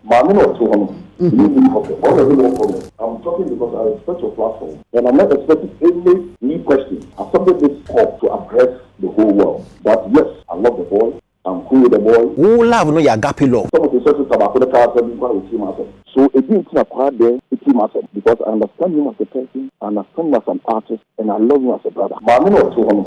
Mami no to home. I'm talking because I respect your platform, and I'm not expecting any new questions. I started this call to address the whole world. But yes, I love the boy. I'm cool with the boy. Oh, love no ya gapi law. Some of the sources about the car with him myself. So again, it's not quite there. It's him myself because I understand him as a person, I understand him as an artist, and I love him as a brother. Mami no to home.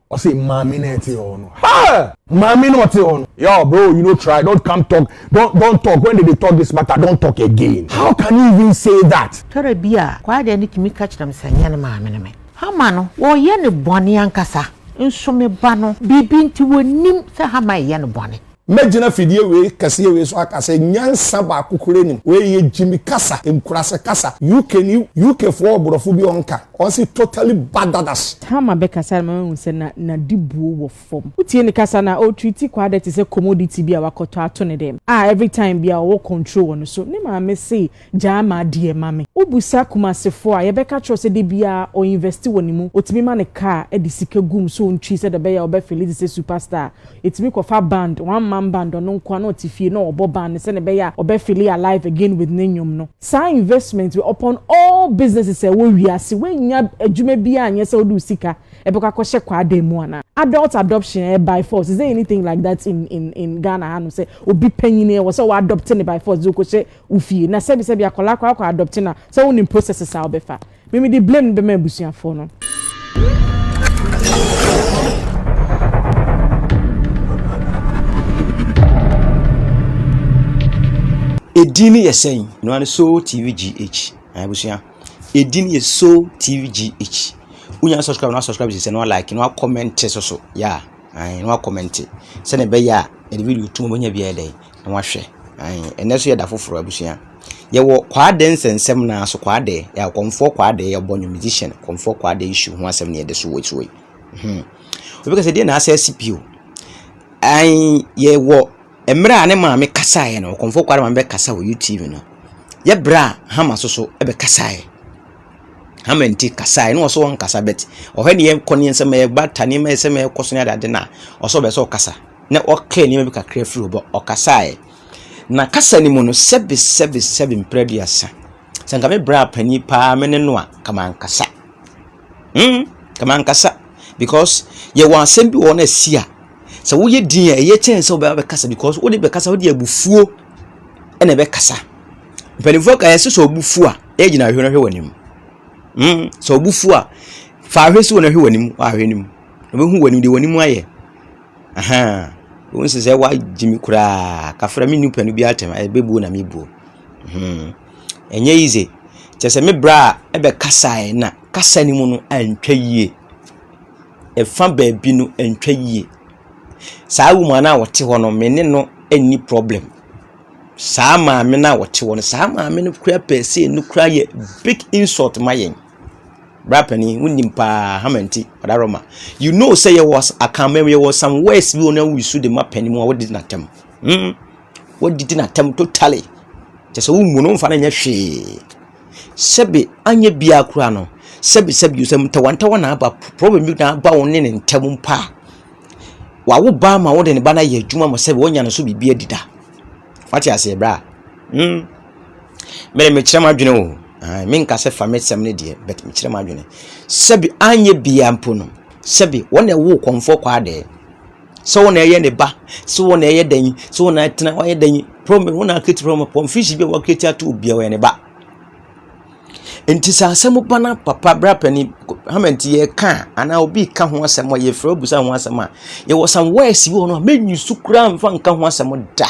I say, Mami Nti on. Ha! Mami Nti on. Yo, bro, you know, try. Don't come talk. Don't talk. When they talk this matter, don't talk again. How can you even say that? Torabia, Kwadee ni kimi catch them sanya na Mami na me. Hammra no, wo ye ne boni ankasa. Nso me ba no, bibi nti wonim se Hammra ye ne boni. Imagine fidie we kase we so akase nyansa ba kokore nim we ye Jimmy kasa emkurase kasa UK for borofo bi onka on say totally badadas Hammra be kasa ma hu se na dibuo wo fom utie ni kasa na o treat Kwadee te se commodity bi a wakoto ato ne dem every time bi a wo control on so ne ma me say jama die ma me obusa kumasefo a ye be ka tro se de bia o invest woni mu otimi ma ne car e di sika gum so ntwi se de be ya o be feel se superstar etimi ko fa band one band no nkwa no tifie no obo band se ne be ya obe feel alive again with nenyum no sa investment we upon all businesses e wo wiase we nya adwuma bia anye se odu sika e be kwa hye Kwadee mu ana adult adoption by force is there anything like that in Ghana hanu say obi panyine wo se wo adopt ne by force ko hye ufie na se bi akola kwa adopt na so woni processes a obefa me di blame be ma busuafo no Edini yesen no an so TVGH abusia edini ye so TVGH unya subscribe se no like no comment so ya no comment se ne be ya e video tumo bonya bia dai na wahwe eneso ye da foforo abusia ye wo Kwadee nsensem na so Kwadee ya konfo Kwadee ye bonyo musician konfo Kwadee issue ho asem ne de so we obi ka se de na asa CPO ye wo emra ne ma me kasae no konfo Kwadee ma be kasa wo YouTube no ye bra Hammra so ebe kasae Hammra Nti kasae no so won kasa bet ohwe ne ye koni nsem ye batani ma nsem ye koso ne ade na oso be so kasa na o clear ni ma be kakra free obo o kasae na kasa ni mu no sebi prediasa sanka me bra pani pa me ne no a kama nkasa kama nkasa because ye wan asem bi won asia so wo ye din e ye chen so be kasa because wo de be kasa wo de abufuo e na be kasa mpanifo ka yeso so abufuo a e gina hwe no hwe wanim so abufuo a fa hwe so no hwe wanim wa hwe nim no be hu wanim de wanim aye won se wa Jimmy kura kafra mi nupa no bi atem e bebu na mebu enye ize chese me bra e be kasa e na kasa ni mu no antwa yie e fa ba bi no antwa yie saa woman na wote ho no me ne no any problem saa ma me na wote ho no saa ma me no kura pese no kura ye big insult mayen brapani unimpa Hammra Nti odaroma you know say there was a camera there was some words we on we should the mapani mu what did not tem what did not tem totally just wo no mfa na nya hwe sebe anye bia kura no sebe you say mtawa na aba problem bi na aba won ne ntem mpa wa wo ba ma wo de ne ba na ye adwuma mo sebe wonya no so bibia dida fati ase bra mere me kyerema adwene wo minka se fa metsem ne de bet me kyerema adwene sebi anye bia mpo no sebi wona wo konfo Kwadee so wona ye ne ba so wona ye dan so wona tena wa ye dan problem wona aketi problem pom fish bi wa keti atu bia wa ne ba enti sa asem bana papa bra pani Hammra Nti ye ka ana obi ka ho asem ye fra obusa ho asem a ye wo some words bi wono menyu sukura mfa nka ho asem da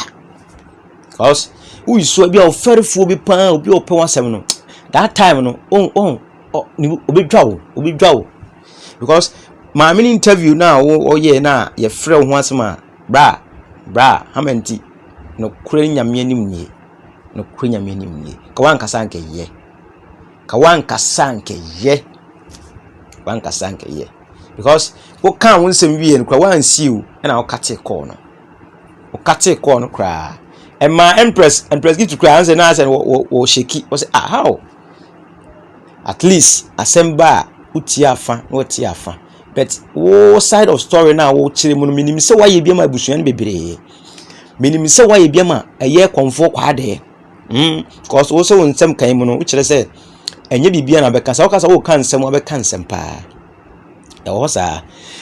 cause we so bi o ferifo bi pan obi o pe ho asem no that time no ni obi dwawo because my mini interview now ye na ye frɛ ho asem a bra Hammra Nti no kure nyame anim nie no kure nyame anim nie ka wan kasa nke ye because wo kan won sem wie no kwa wan siu na wo kate call no kra and my empress give to cry and say na say wo sheki wo say how at least asemba utiafa no tiafa but wo side of story na wo kire mu no minim say why ye bia ma busuan bebre Minim say why bi ma eye konfo Kwadee. Cause also won nsem kan mu no, ukire say enye bibia na beka sa okasa wo kan nsem obeka nsem pa. E wo sa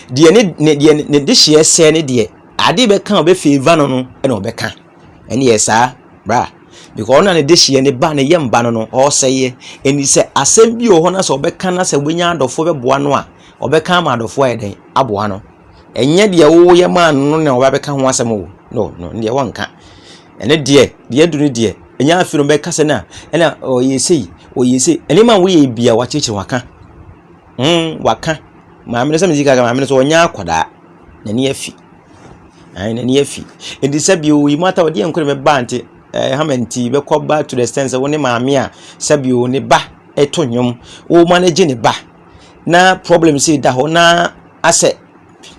de ne de hye se ne de ade beka obe favor no no e na obeka. Ene yesa bra because na ne de hye ne ba ne yem ba no no o seye eni se asem bi o ho na so obeka na se wenya adofo beboa no a obeka ma adofo eden aboa no enye de wo ye man no na obeka ho asem wo no ne wanka ene de duru de enya afiro beka se na ena oyesi ene ma wo ye bia wa cheche waka waka ma me se mizika ga ma me so onya akoda na ne afi na ne afi enti se bi o yi mata wo de enkure me ba nti Hammra Nti be ko ba to the extent se wo ne maame a se bi o ne ba eto nyom wo manage ne ba na problem say da ho na ase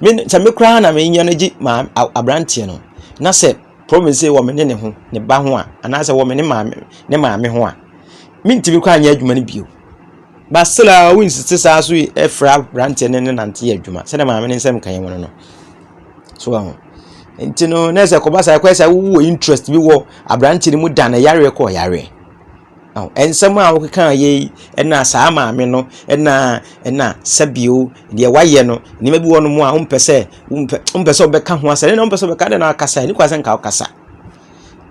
me se me kra na me nya no gi ma abrante no na se problem say wo me ne ho ne ba ho a ana se wo me ne maame ho a me ntimi kwa anya adwuma ne bio ba sela wo insist sa so efra abrante ne nante adwuma se ne maame ne nsem kan wo no so ho enti no na se ko ba sa kwesa wo interest bi wo abrante ne mu da na yare ko yare ensem a wo kan ye na sa maame no na sabio de waye no ni ma bi wo no mu a umpese obeka ho asa ne umpese obeka de na akasa ni kwasa nka akasa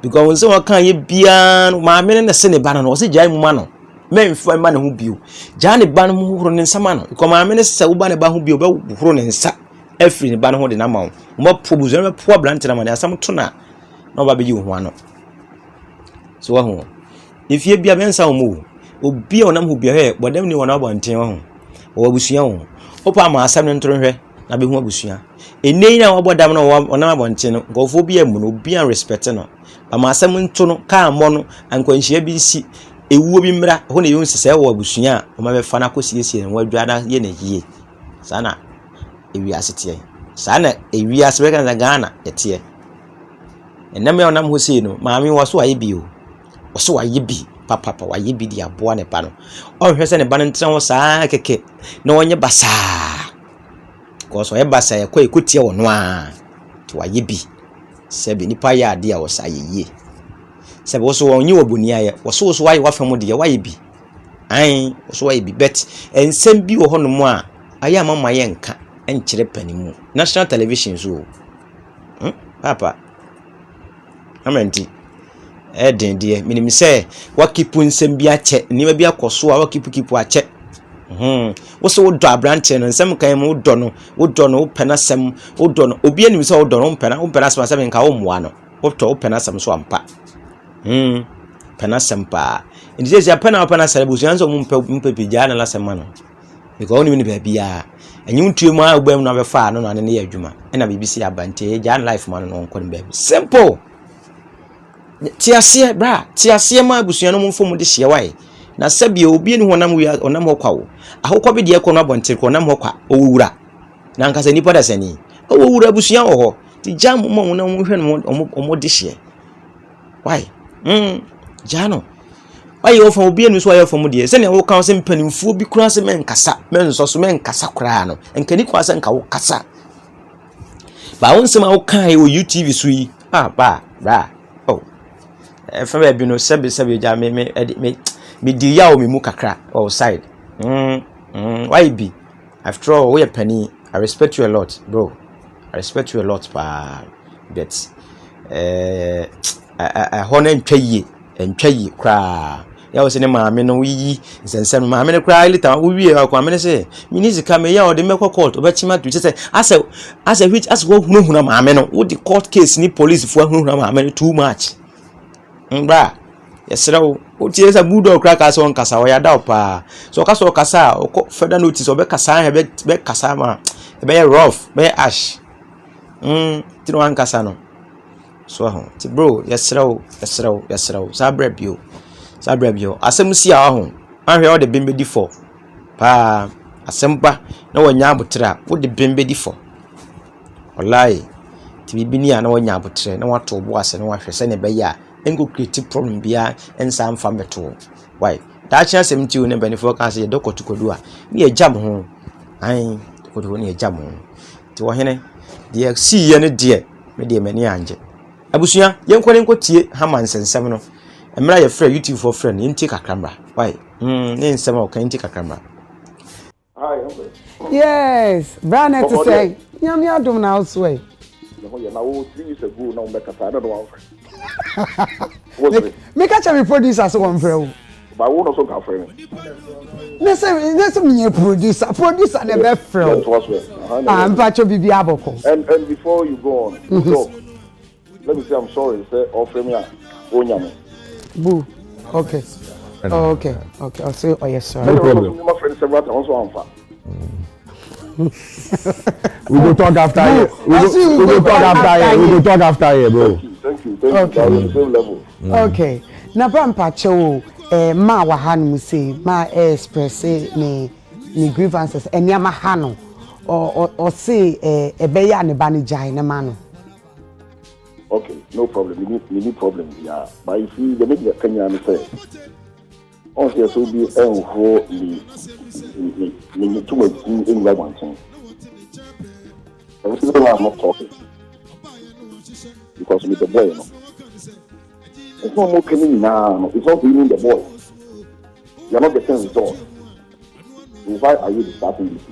because won se wo kan ye bia no maame ne se ne ba no wo se jai mu ma no memfa ma ne ho bio jai ne ba no mu horo ne nsama no because maame ne se wo ba ne ba ho bio be horo ne nsa afri ne ba no ho de na ma wo mo probuzo me po ablante na ma ne asam to na ba be yi ho ano so wa ho if ye bia bensa omo obi a onam ho bia he bodam ni wona abonten ho o abusua ho opa ma asam ne ntoro hwe na be hu abusua enei na wabodam no onam abonten no gofo bia mu no obi an respect no ba ma asam nto no ka mo no ankwanhia bi nsi ewuo bi mra ho ne yun sese wo abusua o ma be fa na kosiesie ne wadwada ye na yie sana ewi asete sana ewi asbe kan Ghana etie enam ya onam ho sei no maami wo so aye bio oso waye bi papa waye bi dia boa ne ba no o hwe se ne ba ntra wo saa keke na onye basa ko so ye basa ye ko ekutie wo no a ti waye bi se bi nipa ya ade a wo sa ye se bo so onye wobuni aye wo so waye wafam de waye bi wo so waye bi bet ensem bi wo hono mu a aye amama ye nka enkire panimu national television so papa Hammra Nti den de minim se wakipu nsem bi ache ni ma bi akoso a wakipu ache wo so do abrante no nsem kan mu do no wo pena sem wo do no obi anim se wo do no pena sem nka wo moa no wo pena sem so ampa pena sem pa ndi se pena sem bu so anso mu mpa pija na la sem no because oni ni ba bia anyum tue mu a obam na be fa no ne ye adwuma na BBC abante jan life man no nko ne simple tiasie bra tiasie ma abusua no mfo de hye wae na sabia obi ni honam wi onam hokwawo ahokwa be de ekono abonte ko onam hokwa owura na nkasa nipa da sani owura abusua ho ti jam mo onam hwe no omo de hye wae jano wae ofa obi ni so wae ofa mu de se ne wo kan se mpanimfuo bi kura se menkasa menso so menkasa kura no enkani kwa se nka wo kasa ba won se ma wo kan e o YouTube so yi ba bra from a bino sabi ja me di ya o me mu kakra outside why be after all we a penny I respect you a lot bro I respect you a lot but I honor ntwayi kra ya o se ne maame no yi nsensem maame ne kra lita wo wie akwa me ne se minisika me ya o de mekọ court obechima tu se as which as go hunu maame no wo di court case ni police fu hunu maame no too much mbra yesrew o tie sa budo kra ka so nkasa o ya da pa so ka so kasa o federal notice o be kasa be kasa ma be rough be ash tino an kasa no so ho ti bro yesrew sabra bio asem si a ho ahwe o de bembedi for pa asem ba na wanya abotra wo de bembedi for wallahi ti bibini a na wanya abotre na wato bo ase na wahwe se ne be ya engo create problem bia ensa mfa meto why da chia semti o ne benefo ka se dokotukodu a ne ejam ho ai kodu ne ejam ho ti wo hene de see ye ne de me de mani anje Abusuya, yenko tie Hammra nsensem no. Emra ye frɛ YouTube for friend, yenti kakramra. Why? Ne nsem o kan yenti kakramra. Hi, yes, Brian to say, Yami Adum now sway. Now 3 years ago, now make a time. I don't know. Make a chance producer so one friend. But I won't also come for me. Let's me a producer never friend. I'm Pacho Bibi Aboko. And before you go on, so, let me say I'm sorry. Say offer me a onyame. Boo. Okay. Oh, okay. I'll say oh yes, sir. No problem. My friend several times also We go talk after here. We go talk after here, bro. Thank you. Okay. The same level. Okay. Na Pacho ma wa hanu say ma express ni grievances eniama hanu or say ebeya ne ba ne jai na ma no. Okay, no problem. We need problem. Yeah, but if you the make the Kenya say, on here so be who the too much in one thing. Everything I'm not talking because with the boy, you know. It's not more coming now. It's not even the boy. You're not getting results. Why are you starting this?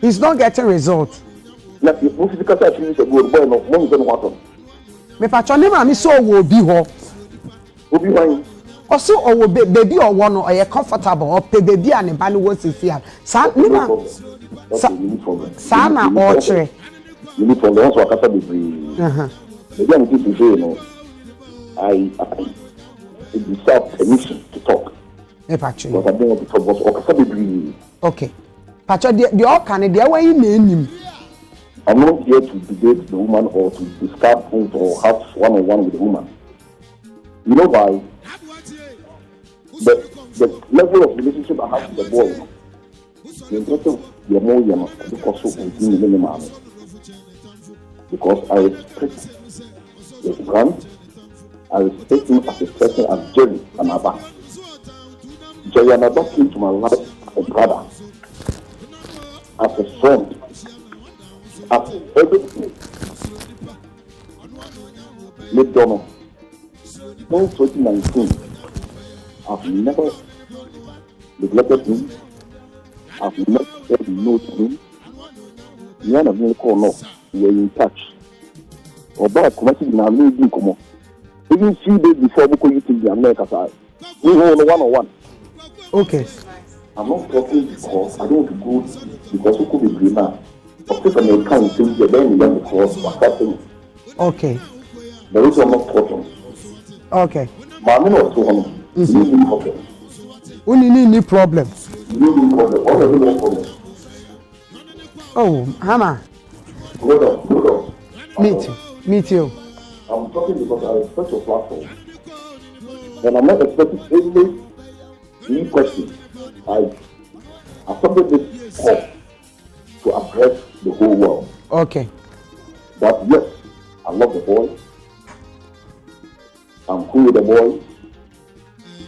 He's not getting results. Like if most because I finish a good boy, no one is going to happen. Me pacho ne ma mi so wo bi ho. Obi why? Also or baby or one or you comfortable or pay baby and ba no wo sisia. Sa ne ma sa na o tre. You need problem so akasa be free. Maybe I'm going to say no. I deserve permission to talk. Me pacho. Because I don't want to talk but akasa be free. Okay. Pacho the all can the way you name. I'm not here to debate the woman or to discuss things or have one-on-one with the woman. You know why? The level of relationship I have with the boy, because I respect the brand, I respect him as a person, as Jerry and Abba. Jerry and Abba came to my life as a brother, as a friend. After everything, McDonald, since 2019, I've never neglected him. I've never said no to him. None of me call no. We are in touch. Or bad committed in our meeting, come on. Even 3 days before we could use the America side, we were on one-on-one. Okay. I'm not talking because I don't want to go because we could be green now. Okay. Okay. There is no problem. Okay. But I'm not talking. We need problem. Oh, Hammra. Hold on. Me too. I'm talking because I respect your platform. And I'm not expecting any question. I accepted this call to address the whole world. Okay. But yes, I love the boy. I'm cool with the boy.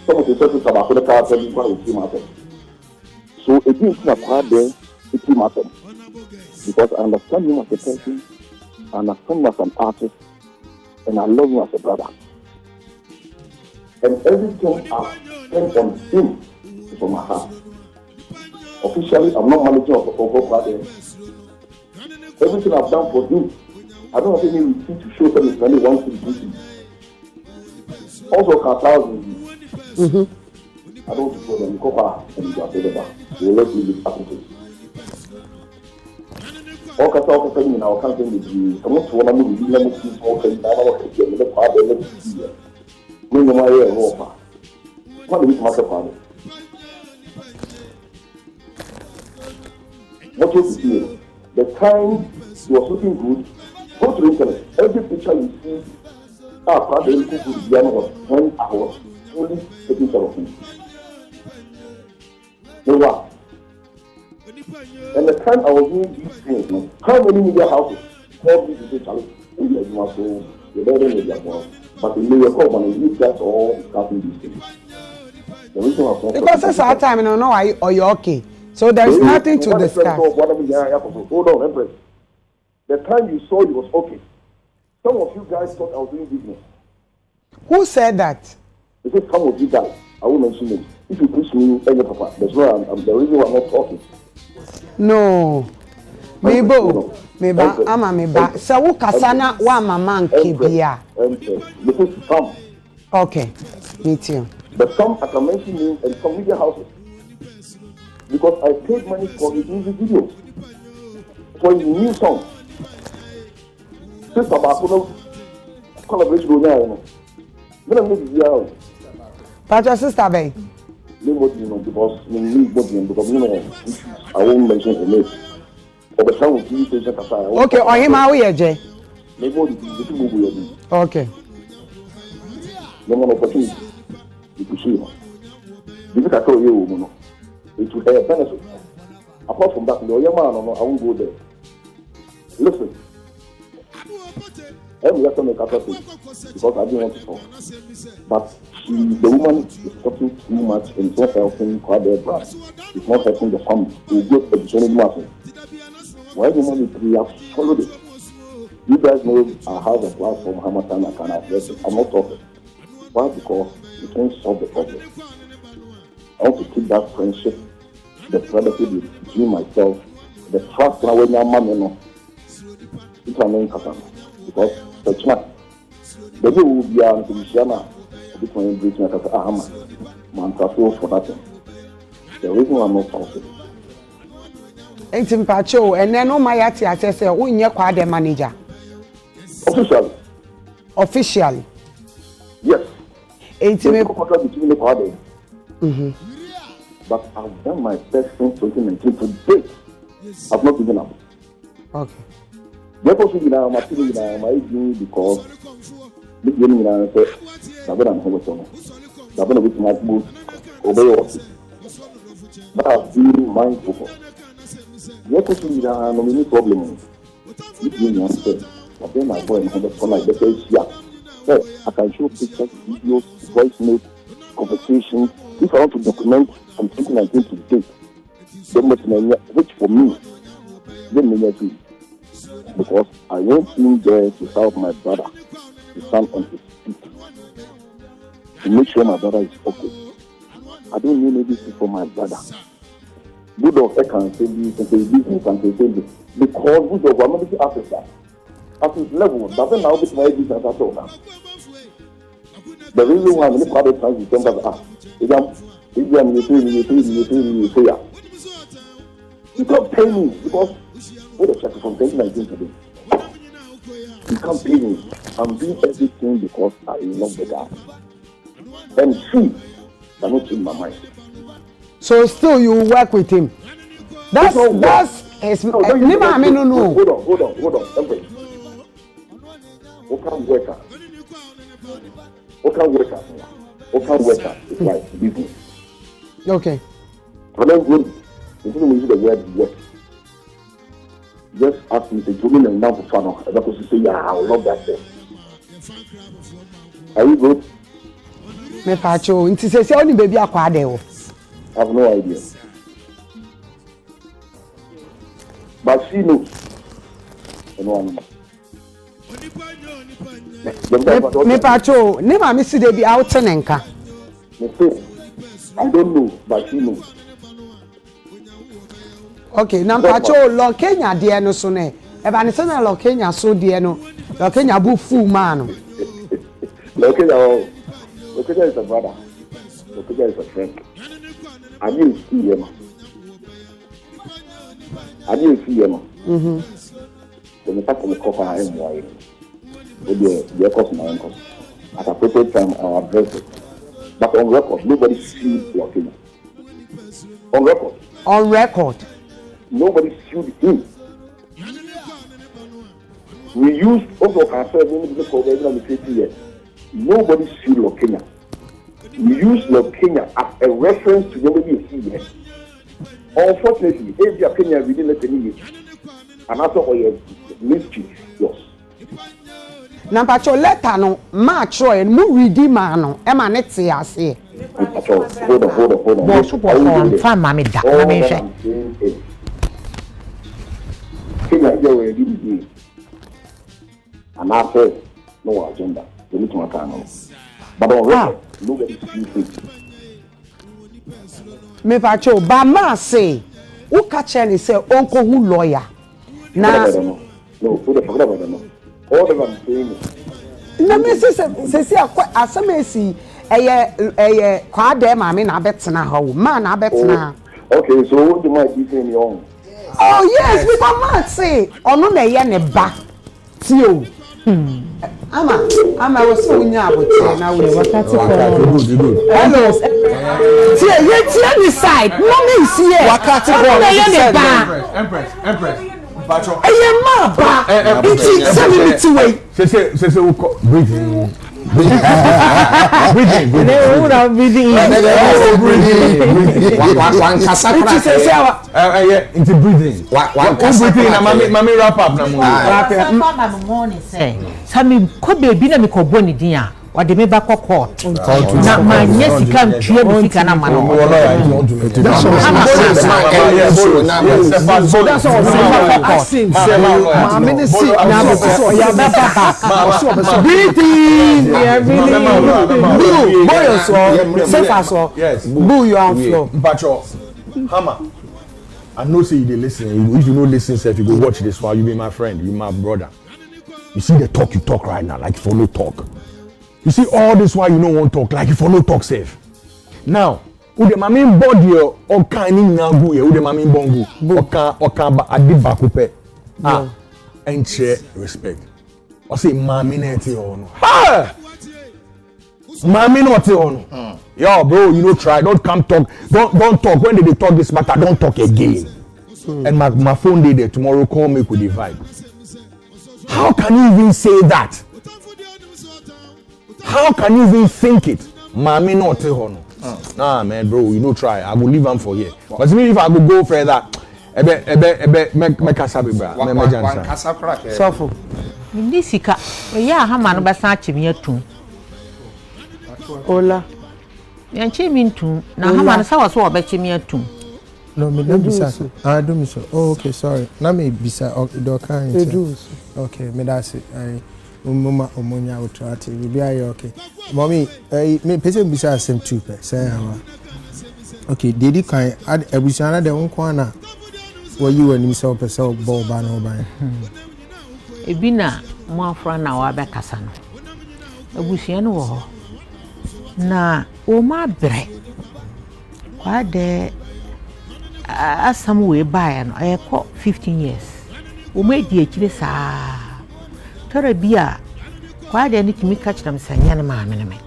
Some of the questions about the car tell me what it matters. So it means that Kwadee it matters. Because I understand him as a person, I understand him as an artist, and I love him as a brother. And everything I spent on him is from my heart. Officially, I'm not manager of Kwadee. Everything I've done for him, I don't have any receipt to show that it's only one thing to do. Also, Qatar, I don't suppose them cover and you are available. We will not leave it up to you. All Qatar in our country with you. Come on to one of the leaders of small countries. I don't want to get the part of the year. No matter what. What is matter for me? What you see, the time he was looking good, go to the internet. Every picture you see, Kwadee was when I was fully taking care of him. You know, and the time I was doing these things, how many media houses called me to say, Charlie, you must go, you're better than media one. But in New York, when you guys all discussing these things. The reason was because it's our time, you know, or you're okay. So there's nothing to discuss. Hold on, Empress. The time you saw he was okay, Some of you guys thought I was doing business. Who said that? They said some of you guys. I won't mention it. If you push me, papa, there's no. The reason why I'm not talking. No. Mebo, ama meba. So who kasana wa mama nkebia? This is some. Okay, me too. But some I can mention names and some media houses because I paid money for his music videos, for his new song. Sister Bakuno collaboration with me. When I make the out. But your sister, babe. Because I won't mention the name. But the sound TV station. Okay, or him how we are, okay. No more opportunity. You can see. This is a call you, it will have benefit. Apart from that, the young man, I won't go there. Listen. Every other make a because I didn't want to talk. But the woman is talking too much and it's not helping Kwadee brand. It's not helping the family. We go to the journey market. Why do you want to have followed it? You guys know I have a platform, Hammra Nti can address it. I'm not talking. Why? Because you can't solve the problem. I want to keep that friendship, the privacy between myself, the trust now when I'm man, it's a main concern. Because the chat, the way we be able to share now, this one is breaching as a man for that. The reason I'm not talking. Enti mpacho and then my yati I say who nye Kwadee manager. Officially. Yes. Enti me contract between the Kwadee. But I've done my best since 2019 to date. I've not given up. Okay. Therefore, I'm actually because the beginning I said, I'm going to my boot, obey orders. But I've been mindful. Therefore, I'm no problem. If you want to, but then I go and have a phone like that. I can show pictures, videos, voice notes, conversations. If I want to document from 2019 to date, which for me, then me too. Because I went in there to help my brother to stand on his feet, to make sure my brother is okay. I don't need anything for my brother. Good of I can say this, can say this, can say this. Because good of I'm not Africa. At his level, doesn't now get my business at all. The reason why I'm going to call it time is you can't pay me because what a check from 2019 today. You can't pay me. I'm doing everything because I love the guy. And she cannot change my mind. So still you work with him. That's his no. Hold on. Worker. It's like business. Okay. But then good. This is the word work. Just ask me to do me now for fun. Because you say, yeah, I love that thing. Are you good? Me pacho, nti se only baby Kwadee wo. I have no idea. But she knows. Me pacho, ne ma me si dey be out nenka. I don't know, but she knows. Okay, na pacho lo Kenya de no so ne. E ba ne se na lo Kenya so de no. Lo Kenya bu full man. Lo Kenya is a brother. Lo Kenya is a friend. I didn't see him. So the fact of the copper I am wide. The cost my uncle. At appropriate time I'll address it. But on record, nobody sued Lo Kenya. On record. Nobody sued him. We used also ourselves in the COVID of the 50 years. Nobody sued Lo Kenya. We used Lo Kenya as a reference to nobody here. Unfortunately, every Kenya we didn't let any use. And after all your mischief, yours. Na pacho letter no ma troy mu ready ma no e ma net se ase. Hold on. Bo so bo fa ma me da. Na me hwe. and I say no agenda. They need to matter no. But on record, nobody sees it. Me pacho ba ma say who catch any say uncle who lawyer. Na No, forget about that no. All that I'm saying is na me say asamesi eye Kwadee maame na betena ha wo ma na betena. Okay, so what you might be saying your Oh yes, we can not say ono na ye ne ba ti o. Ama we so nya abote na we wakati Good. Hello. Tie ye tie ni side. No me see here. Wakati ono na ye ne ba. Empress. Bacho. Eye ma ba. Iti se ti we. Say we breathing. Breathing. One kasa kra. Into breathing. One breathing na mami wrap up na mo. Mama morning say. Sami ko baby na me ko boni din a. Wade me ba kokko. Na manye sika ntue me sika na ma no. That's all. Boo you on floor. Bacho, Hammra, I know say you dey listen. If you no listen, if you go watch this one, you be my friend, you my brother. You see the talk you talk right now, like follow talk. You see all this why you no want talk, like you follow talk safe. Now, who the mami body or kind in nangu who the mami bongo, oka ba adi bakupe. And share respect. I say mami neti ono. Mami neti ono. Yo, bro, you know try. Don't come talk. Don't talk. When they talk this matter, don't talk again. And my phone day there tomorrow. Call me with the vibe. How can you even say that? How can you even think it? Mami not hono. Nah, man, bro, you know try. I will leave them for here. But if I could go further, make kasabi bra. Me jansa. Kasapra. Sofo. Ndi sika. We ya Hammra no besa chimi atum. Ola. Ya chimi ntum. Na Hammra no sawa so obechimi atum. No, me don't bisa. I do me so. Oh, okay, sorry. Na me bisa do kan. Okay, me that's it. Mama omonya utrati. Bibi ayo okay. Mommy, me pese bisa asem tupe. Say hawa. Okay, dedi kan abusana de wonko na wo yi wani so pese bo ba na oban. Ebina mo afra na wa be kasa no. Abusia no wo ho. Na o ma bre. Kwadee asam we buy no I call 15 years. O me di akire saa. Tara bia Kwadee ni kimi catch them sanya na ma me.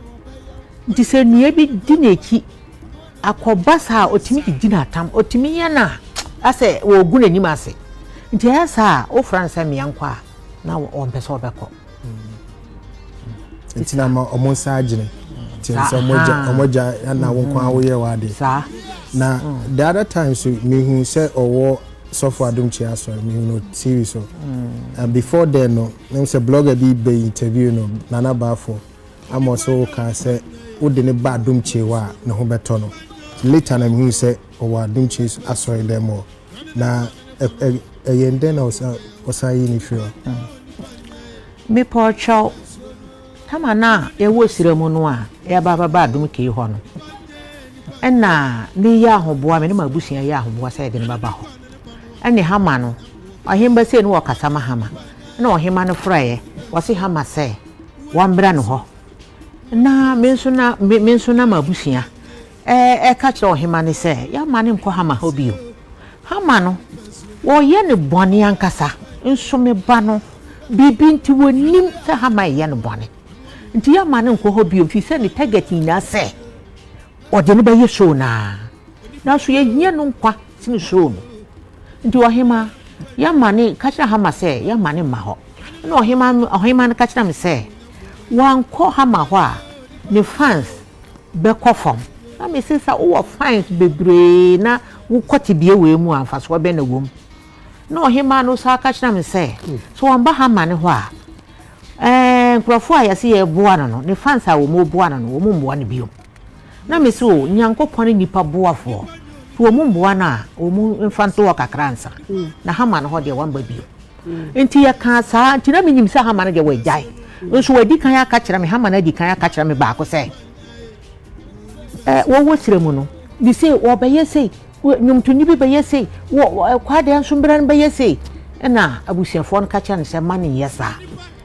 Nti se nua bi di na eki akoba saa otimi di na tam otimi ya na ase wo gu na nim ase. Nti asa o France me yankwa na o mpese obekọ. Nti na ma omonsa agene. So moja na wonko awoye wade. Na the other times me who say owo software adum chia so me no series so. And before then no, me say blogger be interview no Nana Bafo. I'm also can say wo de ne ba adum chia wa ne ho beto no. Later na me who say owo adum chia asori them more. Na yende na osa yi ni feel. Me poor chow. Tama na ewo siremu no a e baba adum ke ho no. Ena ni ya hoboa me ne mabusia ya hoboa sai de ne baba ho. Ene Hammra no ahemba se no wakasa ma Hammra. Na ohema no fraye wase Hammra se wambra no ho. Na me nso na mabusia ka kire ohema ne se ya ma ne nko Hammra ho bio. Hammra no wo ye ne bone ankasa nso me ba no bibi nti wonim se Hammra ye ne bone. Nti ya ma ne nko ho bio fi se ne target ina se ode ne ba ye show na so ye hia no nkwa sin show no. Nti ohema ya ma ne ka kire Hammra se ya ma ne ma ho. Na ohema ne ka kire me se wanko Hammra ho a ne fans be kofom. Na me say sa wo fans bebre na wo kotibie we mu amfa so be na wom. Na ohema no sa ka kire me se so wamba Hammra ne ho a nkrofo a yase ye boa no ne fans a wo mo boa no wo mo mboa ne biom. Na me so nyankopon nipa boafo wo mo mboa na wo mo mfanto kakransa na Hammra no ho de wamba biom. nti ya ka saa nti na menyim sɛ Hammra no de wagyae nso wadi kan aka kyerɛ me Hammra no adi kan aka kyerɛ me baako sɛ wo sire mu no bi sɛ wo bɛyɛ sei nyumtuni bi bɛyɛ sei wo Kwadee nso mbra no bɛyɛ sei na abusuafoɔ no ka kyerɛ no sɛ ma ne yɛ saa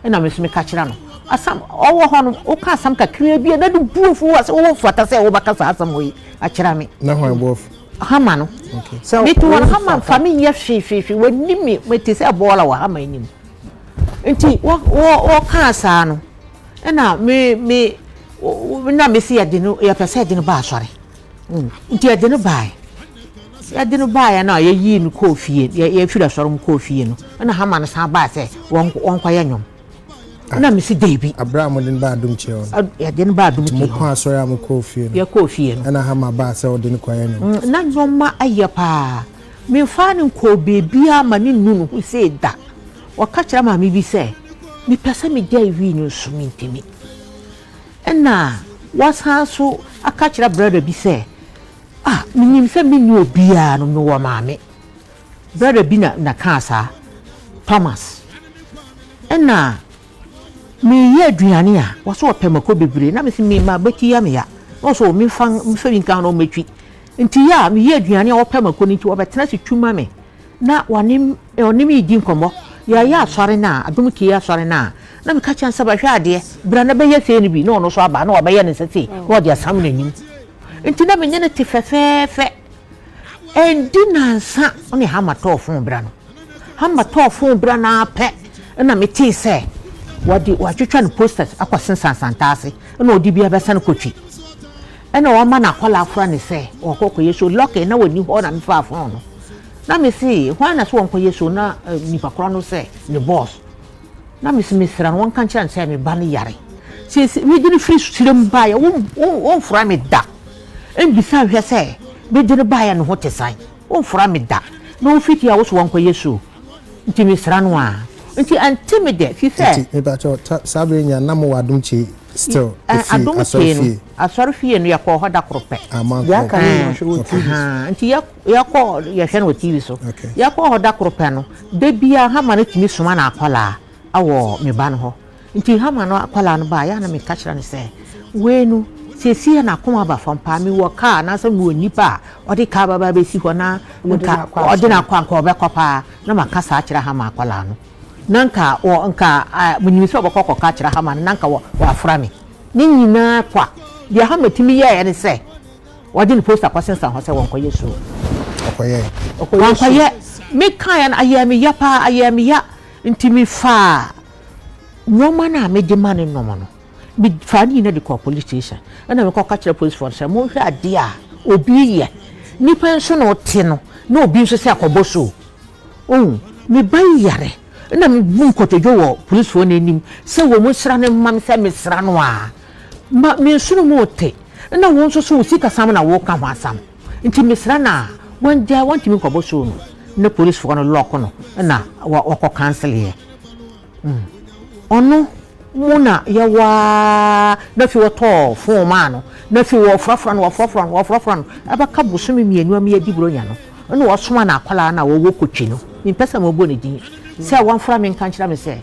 na me so me ka kyerɛ no asam owo ho no o ka asam kakra bi na de buofu ase wo fata se wo baka sa asam wo akira me na ho bof Hammra no okay so me to won Hammra family ye hwe wani me meti se bola wa Hammra anim nti wo ka asa no na me na me se yade no ya pese yade no ba asore nti yade no ba ya na ye yi no kofie ye fira asore mu kofie no na Hammra no san ba se won kwaya nyom na me si David Abraham den ba adum che on ya den ba adum che mo kwa asore am kofie no ya kofie no na Hammra ba se odin kwaya no na nyoma ayepa me fa ne ko bebia ma ne nunu hu se da waka kira ma me bi se me pese me dai wi no so me ntimi na wasa so aka kira brother bi se minim se me ni obia no me wo ma me brother bi na kansa Thomas na me ye aduane a waso opemako bebre na me se me ma beti ya me ya no so me fa winka no metwi nti ya me ye aduane a opemako ni ti obetena se twuma me na wanim onim idi nkomo ya asore na adum ki ya asore na me ka chan saba hwe ade bra na be ye se ni bi na ono so aba na oba ye ne sese wo de asam na nim nti na me nye ne te fefefe endi nansa oni Hammra tofun bra no Hammra tofun bra na pe na me ti se wadi watwetwa no posters akwasensan santase na odi bia besa no kotwi na o ma na kwala afra ne se okoko yeso lock na wani ho na me fa afon no na me se hwa na so wonko yeso na nipa kro no se ne boss na me se me sra won kan kyan se me ba ne yare se we di free sirem ba ya won fura me da en bisa hwe se be di ba ya no ho tesai won fura me da na o fiti ya wo so wonko yeso nti me sra no a nti antimide fi se e ba cho sabre nya na mo wadum chi still asori fie no yakọ hoda krope ya kan no hwe wo TV nti yakọ ya hwe no TV so yakọ hoda krope no de bia Hammra no timi suma na akwala awo me ba no ho nti Hammra no akwala no ba ya na me ka kira ne se wenu sesi na akoma ba fampa mi wo ka na se mi onipa odi ka baba be si ho na nka odi na kwa nka obekopa na makasa akira Hammra akwala no nanka o nka munyimisi obokoko ka kira Hammra nanka wa afra me ni nyina kwa dia Hammra timi ye ne se wodi ni poster kwasensan ho se wonko yesu okoye me kan ayami yapa ayami ya ntimi fa nyoma na me de mane nomo no bi fa ni na de ko police station na me ko ka kira police force mo hwe ade a obi ye nipa nso no te no na obi nso se akoboso me ban yare na me bu nkotojo wo police fo n'anim se wo mo sra ne mam se me sra no a ma me suru mo te na wo nso so sika sam na wo ka ho asam nti me sra na won ja won timi koboso no na police fo no lock no na wo ko cancel ye ono muna yawa na fi woto fo ma no na fi wo frafra no abaka busumi mienu am ye dibro nya no na wo soma na akwala na wo kotwi no mi pesa mo bo ne din se wan fra me kan kira me se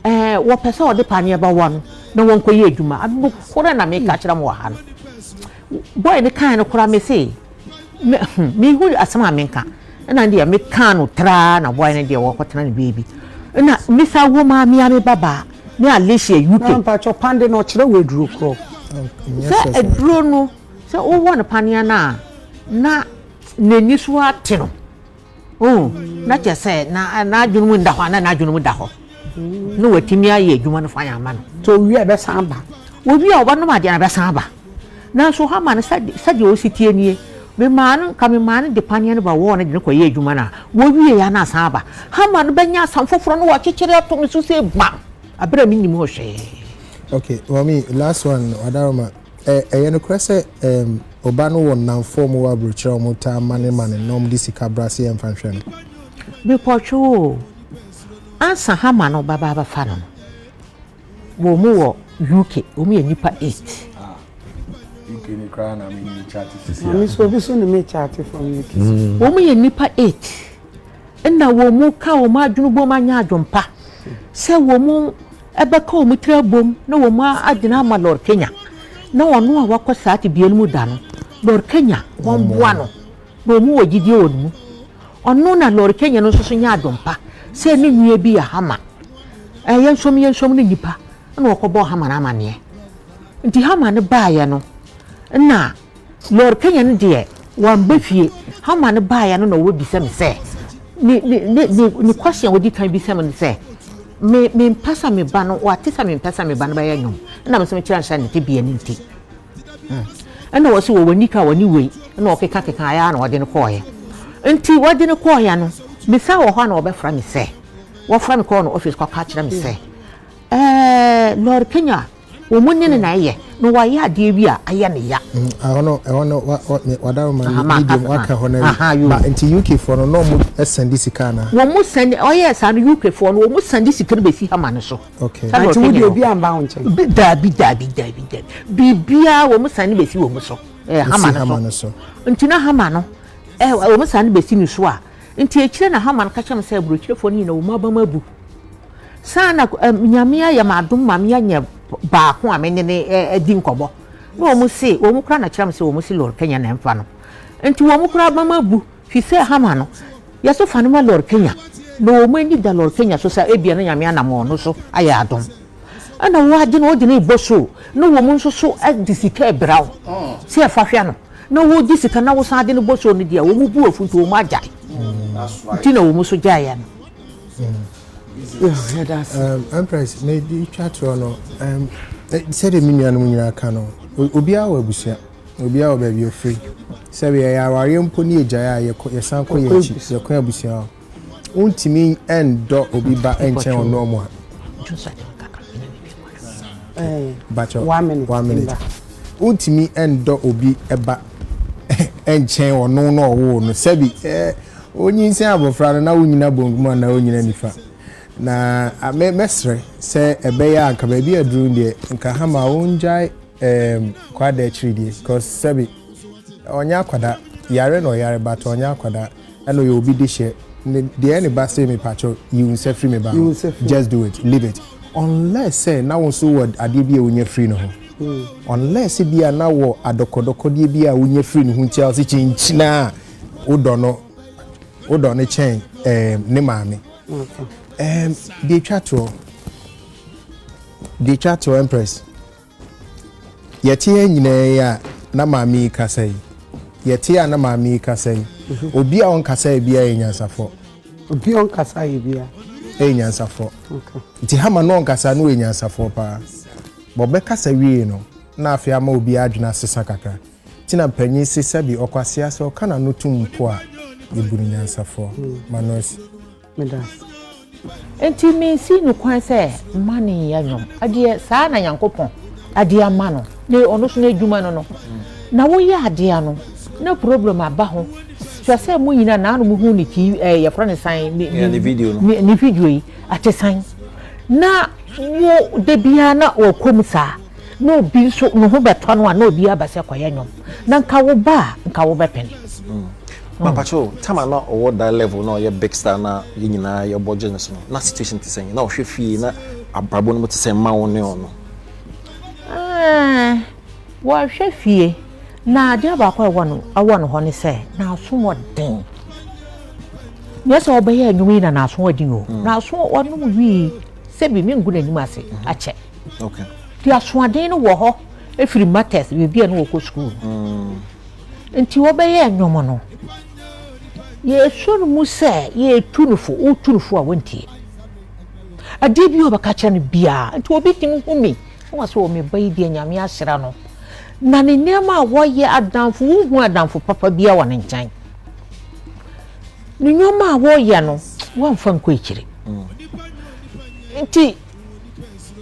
wo pesa wo de panie ba won na won koye adwuma abu kora na me ka kira mo ha no boy ne kan no kora me se me hu asama me kan na ndi me kan no tra na boy ne de wo kotena ne baby na misa wo ma me ame baba ne Alicia UK pa cho pande no kire we duro kro se eduro no se wo won panie na n'ani so ate no na chese na adwunu nda ho na adwunu da ho no watimi aye adwuma no fa yama no to wi e be san ba obi a oba no ma de na be san ba na so Hammra no sade o sitie nie me man ka me man de panie no ba wo no de ko ye adwuma na wo wi ya na san ba Hammra no benya san foforo no wa kekere to no so se ba abra mi nim ho hwe okay well me last one Adaroma no kwese oba no won nan form wa brochero mo ta mane nom di sika brase en fanhwe no me pocho ansa Hammra no baba fa no wo mu wo UK wo mu nipa 8 UK ni kra na me chat sisi ami so bi so ni me chat from UK wo mu nipa 8 na wo mu ka wo ma adwunu bom anya adwompa se wo mu ebeka wo mu tra bom na wo ma adina ma Lord Kenya na wono a wakọ saati biel mu da no Lord Kenya won boa no bo mu ogidie wo mu ono na Lord Kenya no so nya adwompa se ne nwie bi ya Hama yensom ne nipa na wakọbọ Hama na amane nti Hama ne baaya no na Lord Kenya ne de wan befie Hama ne baaya no na wo bi se me se ni question wodi kan bi se me se me mpasa me ba no wa tesa me mpasa me ba no ba ya nyom na me se me kira nsa ne te bia ni nti na wo se wo wani ka wani wei na o keka ya na wode ne koye nti wode ne koye no me sa wo ho na obefra me se wo fra me ko no office kwa ka kira me se Lord Kenya wo munni ne na ye no wa ya de bi a aya ne ya ahono wadawo man medium waka hono ba nti UK for no mo send sika na wo mo send yes and UK for no wo mo send sika be fi Hama ne so okay anti wo de obi amba ho nche dabi bibia wo mo send be fi wo mo so Hama ne so nti na Hama no wo mo send be fi ni so a nti e kire na Hama no ka cham say bro kire for ni na wo ma ba mabu sana nyamia ya madum mamia nya ba ho amene ne di nkobo no wo mu se wo mu kra na kira me se wo mu se Lord Kenya na mfa no enti wo mu kra ba mabu fi se Hama no ya so fa no ma Lord Kenya no wo mu ni da Lord Kenya so sa ebia na nyamia na mo no so aya adom ana wo ade no de na iboso no wo mu nso so adisika ebrawo se fa hwa no no wo disika na wo sa ade no boso no dia wo mu bu ofunto wo mu ajai ti na wo mu so jaya no yeah, that's Empress maybe chat no said the minion munyina ka no obia wa busia obia wa baby free say we ya ware mpo ni ejaya ye san ko ye chi ye ko abusia untimi endo obi ba enchen ono mo bacho 1 minute untimi endo obi eba enchen ono no wo no sabi onyinse abofra na wonyina bonguma na wonyina nifa na mesre se ebeya anka ba bi aduru de nka Hama wonjai Kwadee chiri because sabi onya akwada yare no yare but onya akwada eno you obi dishe the any ba say me pacho you say free me ba just do it leave it unless say na won so word ade bi e wonya free no ho unless bi na wo adokodoko de bi a wonya free no ho ntia o se chinchina odo ne chen ne maame the chat Empress yeti nyina ya na maame kasai yeti ya na maame kasai obi a on kasai bia enyansafo obi on kasai bia enyansafo nti Hama no on kasa no enyansafo pa bo be kasa wie no na afia ma obi adwena sesa kakra tina panyi sesa bi okwase ase okana no tumpo a eburu nyansafo manos medas enti me si no kwan se mani ya nyom ade saa na Yankopon ade ama no ne ono so na adwuma no na wo ya ade ano na problem aba ho so se mo yina na no mo hu ni ki ya fra ne san ni video no ni video yi ate san na wo de bia na wo kom saa no bi so no ho beto no na obi abase kwaya nyom na nka wo ba nka wo bepene Papacho, tama na owo that level na ye big star na ye nyina ye budget no so na situation ti sen na o hwe fie na abrabo no mo ti sen ma wo ne ono wo hwe fie na de ba kwa awo no ho ne se na aso modin yes obeye anwumi na aso odin o na aso ono mu wi se bi mi nguna nim ase ache okay ti aso adin no wo ho efiri matters bi bia no wo ko school nti obeye anwom no ye suru musa ye tunufo o tunufo a wontie ade bi obaka kya no bia nti obi tim humi wo so me bai dia nyame asira no na ne nema wo ye adamfo hu adamfo papa bia wo ne nkyan ne nyoma wo ye no wo mfa nko ekire nti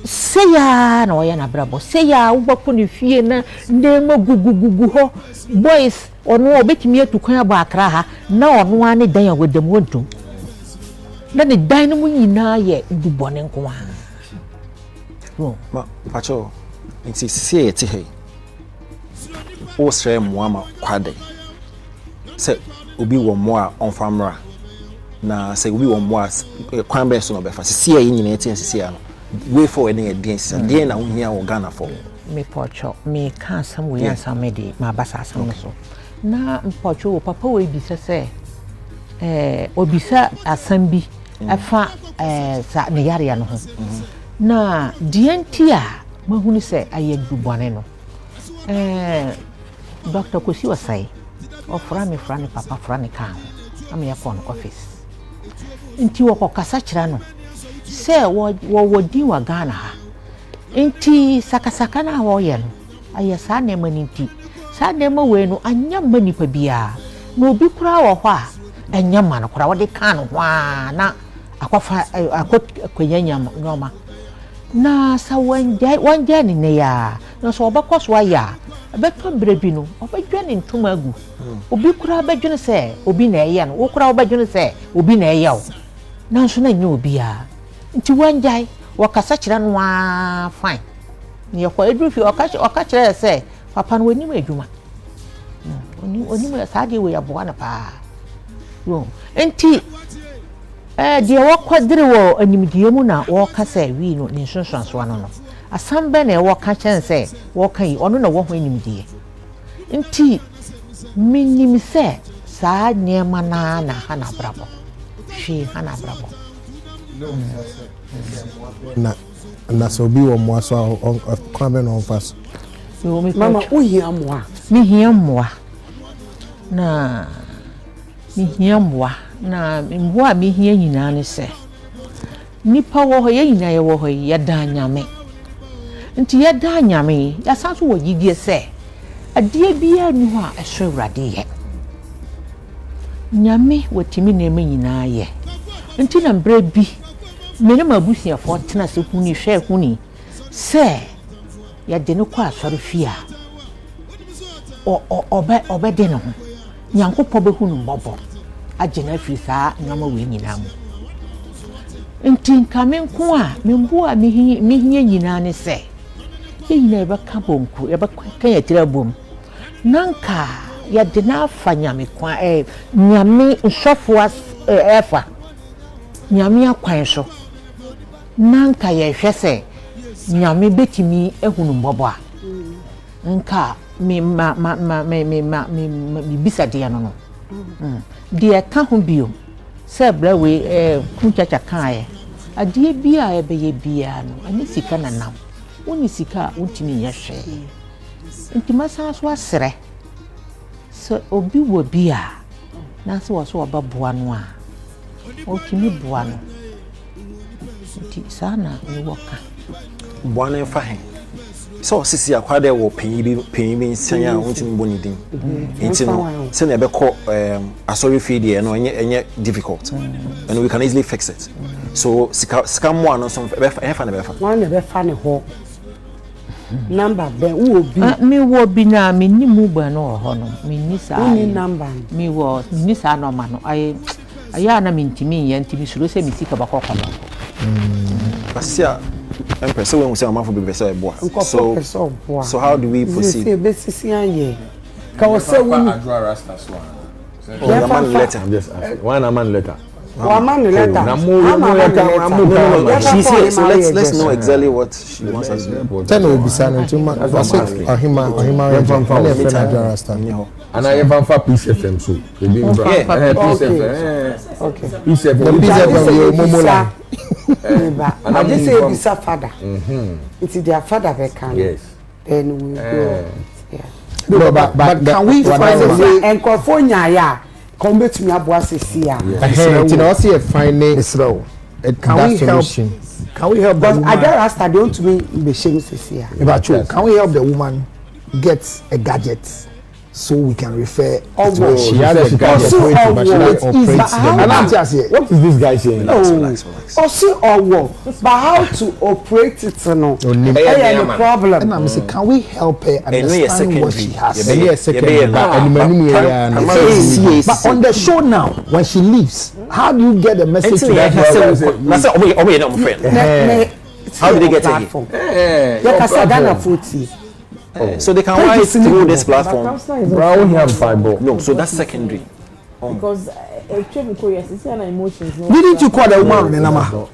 seya na wo ye na brabo seya wo bako ne fie na ndema gugugugu ho boys ono obetimi atukwan aba akra ha na ono ane dan ya wadam wontum na ne dan no nyina ye dubone nko ha ma pacho nti sie eti he o sre mo ama Kwadee se obi wo mo a onfamra na say we won was kwan be so no be fa sisi e nyina eti sisi ya no way forward na dey sisi dey na wo hia wo Ghana for me pocho me kan sam we ansam me di ma basa sam so na pocho papa we bi se obisa asam bi afa sa ne yare ya no ho na dienti a mahunu se ayedu bone no Dr. Kosi wasai ofra me fra ne papa fra ne kan am ya phone office nti wo kokasa kira no se wo di wa Ghana ha nti sakasaka na wo ye no aye sa na maninti sa na ma we no anya manipa bia na obi kura wo ho a anya ma no kura wo de kan ho a na akwafa akwanyanya nyoma na sa wanja ni ne ya na so obakoso aya abeto brebi no obadwane ntoma agu obi kura abadwane se obi na eye no wo kura obadwane se obi na eye wo na nso na nya obi a nti wanjai wakasa kira no wa fine ne yakwa edu fi okaka kira se papa no wani adwuma oni sa de we aboa na pa yo nti die wakwadire wo animdie mu na wo kasa wi no ne nsonsanso no asambe na wo ka kyense wo kan yi ono na wo ho animdie nti minim se sa nyema na hana brabo hwe hana brabo na so bi wo mo so kwa be no fast mama uhia moa mi hia moa na mi hia moa na mboa mi hia nyina ne se nipa wo ho ye nyina ye wo ho ye da nyame nti ye da nyame ya sanso wo yidie se adie bia nu ho a ehwe urade ye nyame wotimi na eme nyina ye nti na mbra bi mene mabusia fo tena se huni hwe huni se ya de ne kwa asore fia obe de no nyankopɔ be hunu mbɔbɔ agena fi saa nyama we nyina mu nti nkame nko a membu a mehia nyina ne se ye nyina be ka bonku ye be ka ya tira bom nanka ya de na afa nyame kwa nyame nsofo efa nyame akwan so nanka ye hwese nyame betimi ehunu mbɔbɔ a nka me bisa de no de ka ho bio se bra we kunchacha kan adie bia e be ye bia no ani sika na nam woni sika wontimi ye hwe nti masa so asere so obi wo bia na so wo so obaboa no a otimi boa no nti sana ni woka boane fa he so sisi akwade wo panyi bi nsan a wontimi boni din nti no se na be ko asori feed here no enye difficult and we can easily fix it so sika mo ano so be fa na be fa one be fa ne ho number be wo bi mi wo bi na mi ni mu ba no ho no mi ni sa ni number mi wo ni sa no ma no aya na mi ntimi ye ntimi suro se mi sika ba kokko no pasia empress when we say amafo be say boa so how do we proceed ka wo say we rasta so one man letter just one man letter no, so let's know exactly what she wants us to do. Tell me bisano to ma ohima rasta and I have for Peace FM so okay Peace FM momola and I just say bisa father it's their father they can yes then we go no but can we find a way and California ya come back to me aboa sesi ya you know see a finding Israel can we help but I get rasta don't to me be shame sesi ya about you can we help the woman get a gadget so we can refer to she has a gadget but she operates what is this guy saying Relax. also but how to operate it no the problem and I'm saying can we help her understand what she has but on the show now when she leaves how do you get the message to that how did they get here so they can write through this platform no so that's secondary because emotions. Didn't you call the woman on the number?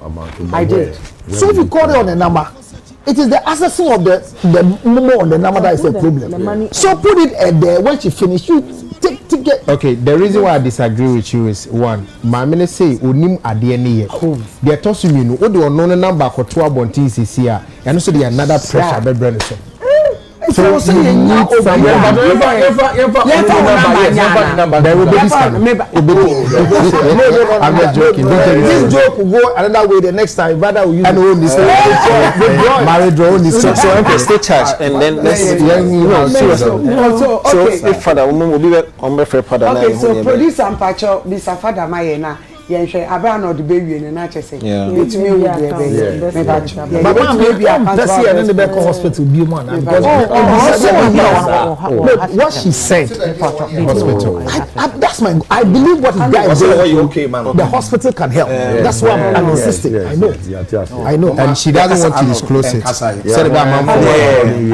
I did. So if you call it on the number, it is the accessing of the momo on the number that is the problem. So put it there when she finish. You take it. Okay, the reason why I disagree with you is one, my minister say unim adie ne ye. They toss you no, o do no number ko to abontin sisia. And also the another pressure be brand so. So you need some number. There will be this kind. I'm not joking. This joke will go another way the next time. Brother will use and own this. Married own this. So okay, stay charged and then let's so if father woman will be on fair father. Okay, so producer and patcho this father my na. Yeah, aba na the baby na na chese. It me will be me patcho. But maybe I can't see and then the hospital be man because what she said hospital. That's my I believe what the guy is saying. Okay, man. The hospital can help. That's why I'm insisting. I know. And she doesn't want to disclose it. Said about mom.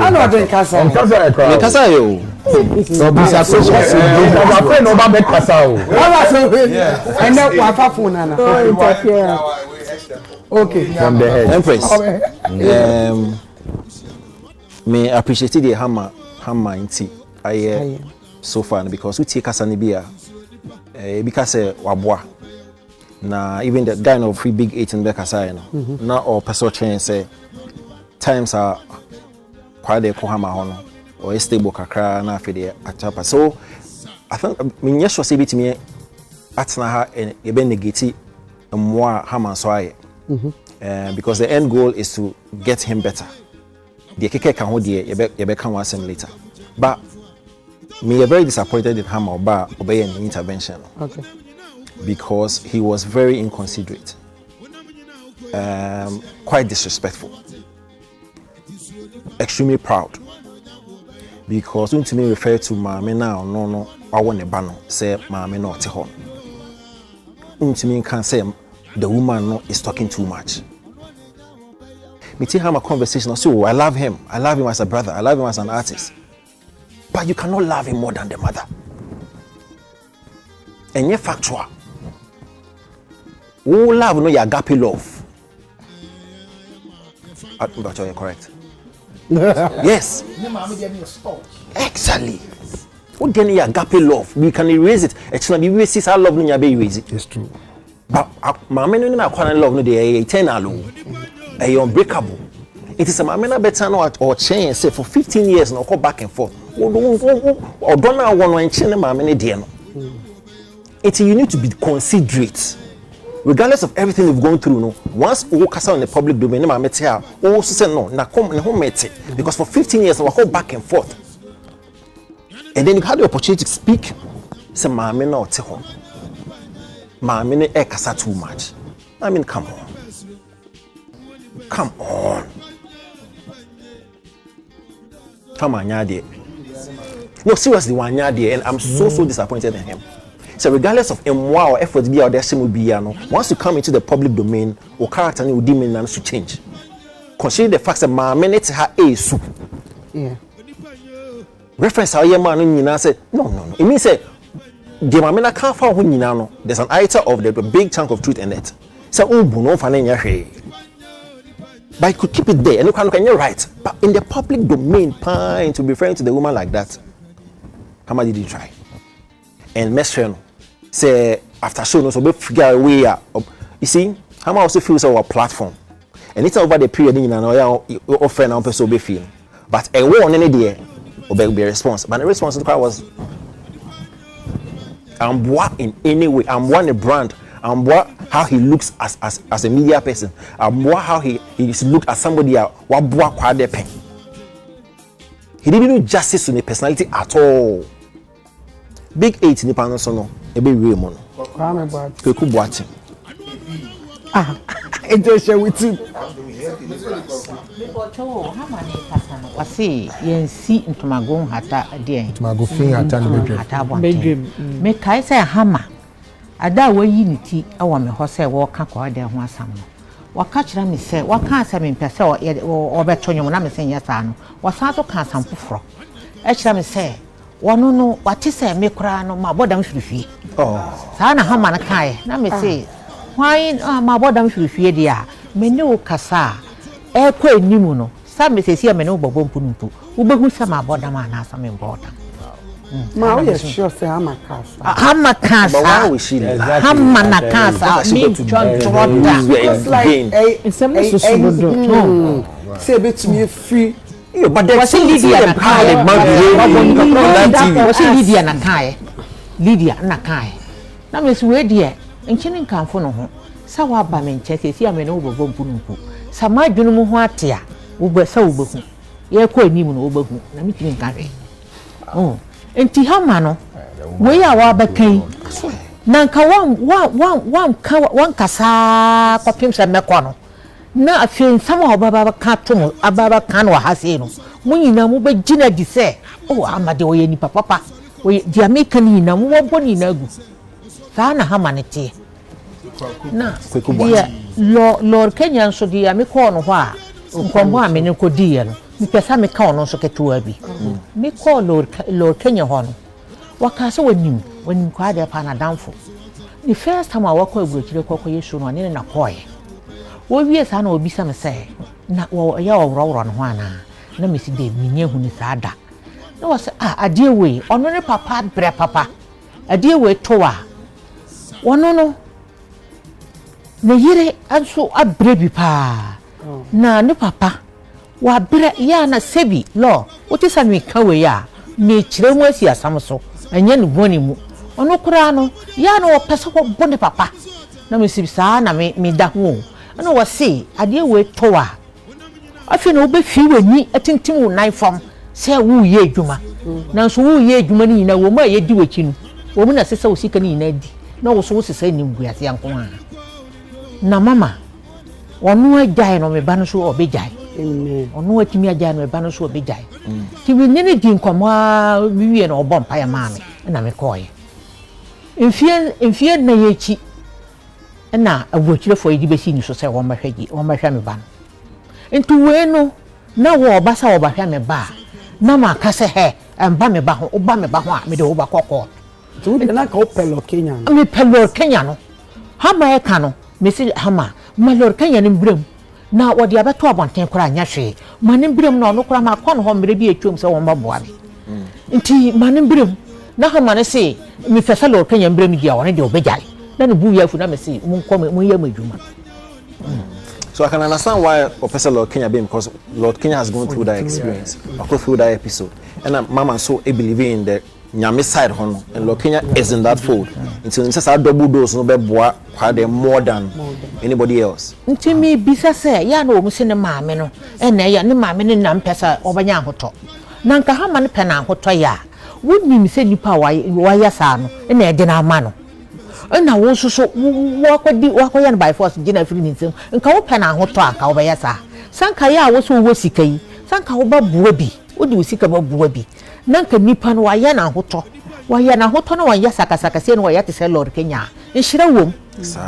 I know doing kasa. Kasa yo. So be successful. I'm afraid no bad kasa o. And then wafa phone na. Okay. From the head. Empress. Me appreciate the Hammra Nti I so far because we take kasa ni bia because waboa na even the guy no free big 8 in the kasa no na or person change say times are Kwadee ko Hammra ho no or stable kakra na afede atapa. So I think me nyesho say bitimi atna ha e be negate mwa Hammra so aye because the end goal is to get him better. The keke kan ho de ye be kan wa sem later. But me are very disappointed in Hammra Oba obey an intervention. Okay. Because he was very inconsiderate. Quite disrespectful. Extremely proud. Because when to me refer to Mame now, no, I want a banner, say Mame no tehon. When to me can say the woman no is talking too much. Me take Hammra conversation, so I love him as a brother, I love him as an artist. But you cannot love him more than the mother. And yet factual. Who love no your agape love. But you're correct. Yes. Exactly. Who then your agape love? We can erase it. Actually, we see our love no your be erase it. It's true. But mama no na kwa love no dey eternal. Unbreakable. It is a mamena better no or change say for 15 years no go back and forth. Or don't now one and change mamena dey no. You need to be considerate. Regardless of everything you've gone through, no. Once you walk on the public domain, na mamete here, also say no, na come na home mete because for 15 years we go back and forth. And then you had the opportunity to speak. Say mamena or te home. Mamena e kasa too much. I mean, come on. Come on. Come on, Nyade. No, seriously, one Nyade, and I'm so disappointed in him. So regardless of MWA or effort be out there, once you come into the public domain, or character will demand to change. Consider the fact that my minute ha a soup. Yeah. Reference how your man in say no. It means say the mamena can't find who no. There's an item of the big chunk of truth in it. So no fan. But I could keep it there and you can you're right. But in the public domain, to be referring to the woman like that, Hammra did try. And Mession say after show no so be figure a way you see, Hammra also feels our platform. And it's over the period in an offer now person be feel. But a war on any day be a response. But the response was I'm what in any way, I'm one a brand. And what how he looks as a media person, and what how he looked as somebody what Kwadee pen. He didn't do justice to the personality at all. Big 8 in the panel, so no, a big real mono. It just share with you. I see, you see into my go hata dear. My go finger at bedroom. Make I say Hammra. Ada we unity awa me ho say wo ka Kwadee ho asam no waka kira me say waka asam me pese o beto nyom na me say yes ano wasa so ka asam foforo e kira me say wono no wate say me kura no ma bodam hwirifie saa na Hammra no kae na me say why ma bodam hwehwe dia me ne wo kasa e kwa enimu no sa me say me ne wo bobom pununtu wo behu sa ma bodam ana sa me bodam ma we sure say Hammra kasa Hammra na kasa me chontroda it's like some so say betumi free but the Lydia na kai Lydia na kai na me so we die nkyene nkanfo no ho sa wa ba me nkyɛ sɛ ame no wo bobom pununtu sa ma dwunu mu ho ate a wo be sa wo behu ye kɔ anim no wo behu na me timi nkanwe enti Hammra no we ya wa bakan na nka wan kasa kopim sɛ mekɔ no na afei nsama obaba ka to mo ababa kan wa hase no mo nyina mo be gina di sɛ Amade oye ni papa oye di America ni na mo boni na gu saa na Hammra ne tie na dia Lord Kenya nso dia me call no ho a nkombo a me ne ko die no me pesa me ka ono nso ketewa bi me call Lord Kenya ho no waka se wanim Kwadee pa na damfo the first time I walk over to Yesu no ne na koye wo wie sa na obi sa me se na wo ya wo no ho ana na me si de minye hu ni sa da na wo se adie we ono ne papa bre papa adie we towa wono no ne yire anso abre bi pa na ne papa wa bre ya na sebi lo wote sa me ka we ya me kire mu asi asam so anya ne boni mu ono kura no ya na wo pese ko boni papa na me sibi sa na me da ho na wo se ade we towa afi na wo be fi wani atintim wo nan fam se wo ye adwuma na so wo ye adwuma ni na wo ma ye di wachi no wo mu na sesa wo sika ni na di na wo so wo sesa ni mbuase anko a na mama onu agyae no me ba no so obegyae amen onu atimi agyae no me ba no so obegyae ti we nyene di nkomo a wiwie na obom pa ya maame na me koye enfie na yechi na agwochirefo yi besi ni so se wo mahwa me ba no ntu we no na wo obasa wo bahwa me ba na ma ka se he emba me ba ho oba me ba ho a me de wo ba kokko tu de na ka opelo Kenya no me pelo Kenya no Hammra e ka no me si Hammra malor Kenya ni mbrem na wodi abeto abonten kora anya hwe mane mbrem na ono kora ma kwa no ho mbre bi etwom se won ba boa bi nti mane mbrem na Hammra ne se me fesa lor Kenya mbrem dia won de obejai na ne bu yafu na me se mun ya madwuma. So I can understand why Professor Lord Kenya being, because Lord Kenya has gone through that experience, go through that episode, and Mama so believe in the Nyame side hono, and Lord Kenya is in that fold. Until it's a double dose, no be boa, more than anybody else. Until me bisa say, ya no musi ne maame no, ene ya ne maame ne nam pesa obanya hoto. Nanka Hammra ne pena hoto ya. Wonni mi se nipa wa ya sa no, ene e de na ama no. Na wo so wakwadi yan by force gina free nsem nka wo pɛ na ahoto aka wo bɛyɛ sa sanka ya wo so wo sika yi sanka wo ba buwa bi wo di wo sika ba buwa bi nanka nipa no wa ya na ahoto no wa ya sakasaka se no wa ya te se Lord Kenya nhira wom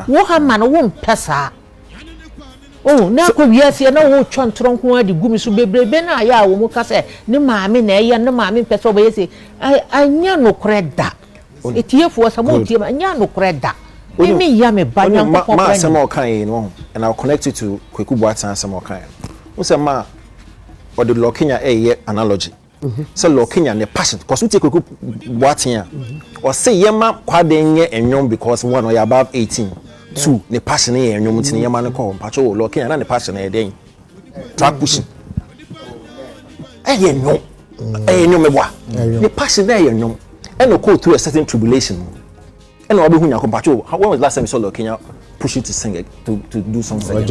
wo Hammra no wo mpɛsa na ko wiase na wo twontron ko adi gumi so bebrebe na ya wo mu ka se ne maame na ɛyɛ ne maame mpɛsa wo bɛyɛ se anya no koreda etiefo samo tie ma nya no koreda me ya me banya ko ma sama kan no and I'll connect it to Kweku Boatan sama kan wo say ma or the Lord Kenya analogy so Lord Kenya ne passion because we take Kweku Boatan or say yema Kwadee nye enwom because one or you above 18 two ne passion ye enwom tin yema ne ko pacho Lord Kenya na ne passion e den track pushing enwom me boa ne passion na enwom and no go through a certain tribulation. And I'll be when when was the last time you saw Lord Kenya push you to sing it, to do something?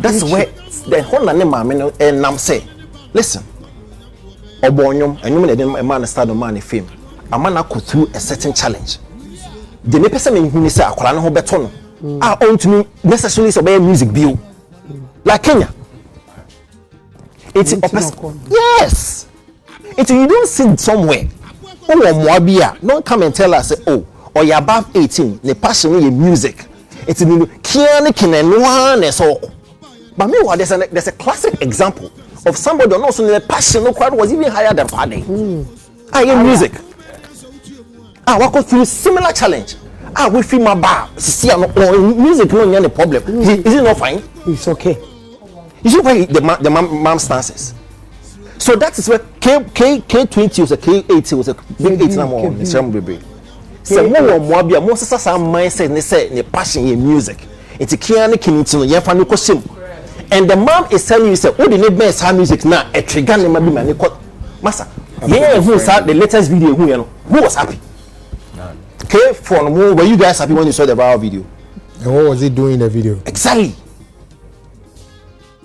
That's where the whole name and Nam say, listen, Obonyum, and you mean a man start a man in fame. A man go through a certain challenge. The person in say, I call an beton. I own to me necessarily obey music view. Like Kenya. It's yes. It's you don't sit somewhere. Don't come and tell us, or you're above 18, the passion in music. It's in the but meanwhile, there's a classic example of somebody also the passion no crowd was even higher than Kwadee. I hear music. we go through similar challenge. We feel my bar. See, music no any problem. Is it not fine? It's okay. You see why the mom stances. So that is where K20 was a K80 was a big 8 number on the baby. So more be a more some mindset they say the passion in music. It's a kiani kinito ya fa no kosim. And the mom is telling you say, "Oh, the need best music now. A trigger ne ma bi ma ne ko masa." Yeah, who saw the latest video who was happy? Okay, for were you guys happy when you saw the viral video? And what was he doing in the video? Exactly.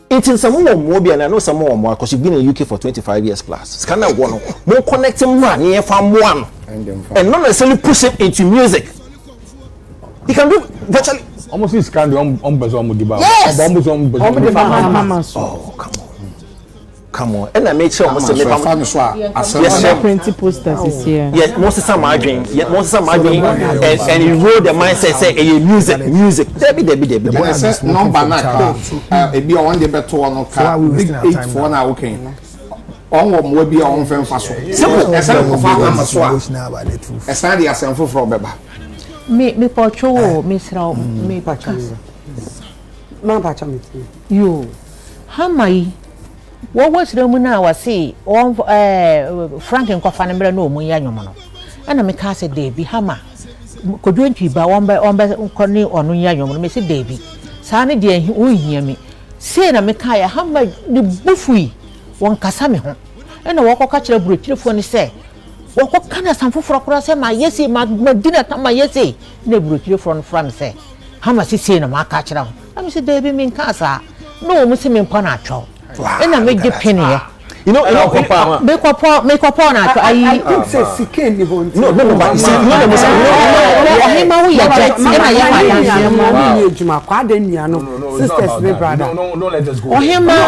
It's in some more and I know some more because you've been in UK for 25 years plus. It's kind of one more connecting one near from one and not necessarily push it into music. He can do virtually almost this kind of yes. Oh, come on. And I made sure most of the 20 posters is here. Yes, most of some margin. Yes, most of some margin. And you roll the mindset say, "Hey, music." Debbie. Number 9. It be one day better one. Big 8 for now. Okay. On will be on film fast. Simple. The assembly from Beba. Me porcho, Miss Rao, me pacha. Ma pacha me. You. Hammra. What was the muna was see on Frank and Cofanabra no Muyanyomono. And I make us a Davy Hammra. Could you be by one by Conny or Nuyanyomo, Missy Davy? Sani dear, who will hear me. Say, I make I Hammra the buffy one Casami. And a walk catch a brute telephone say. What can I some for across my yes, my dinner time my yes, no brute from France. Hammra is saying a mark catch down. I'm Mr. Davy mean casa. No, Missy Min Panacho. And I make the penny. You know, make a pawn. I think says he can't even. No,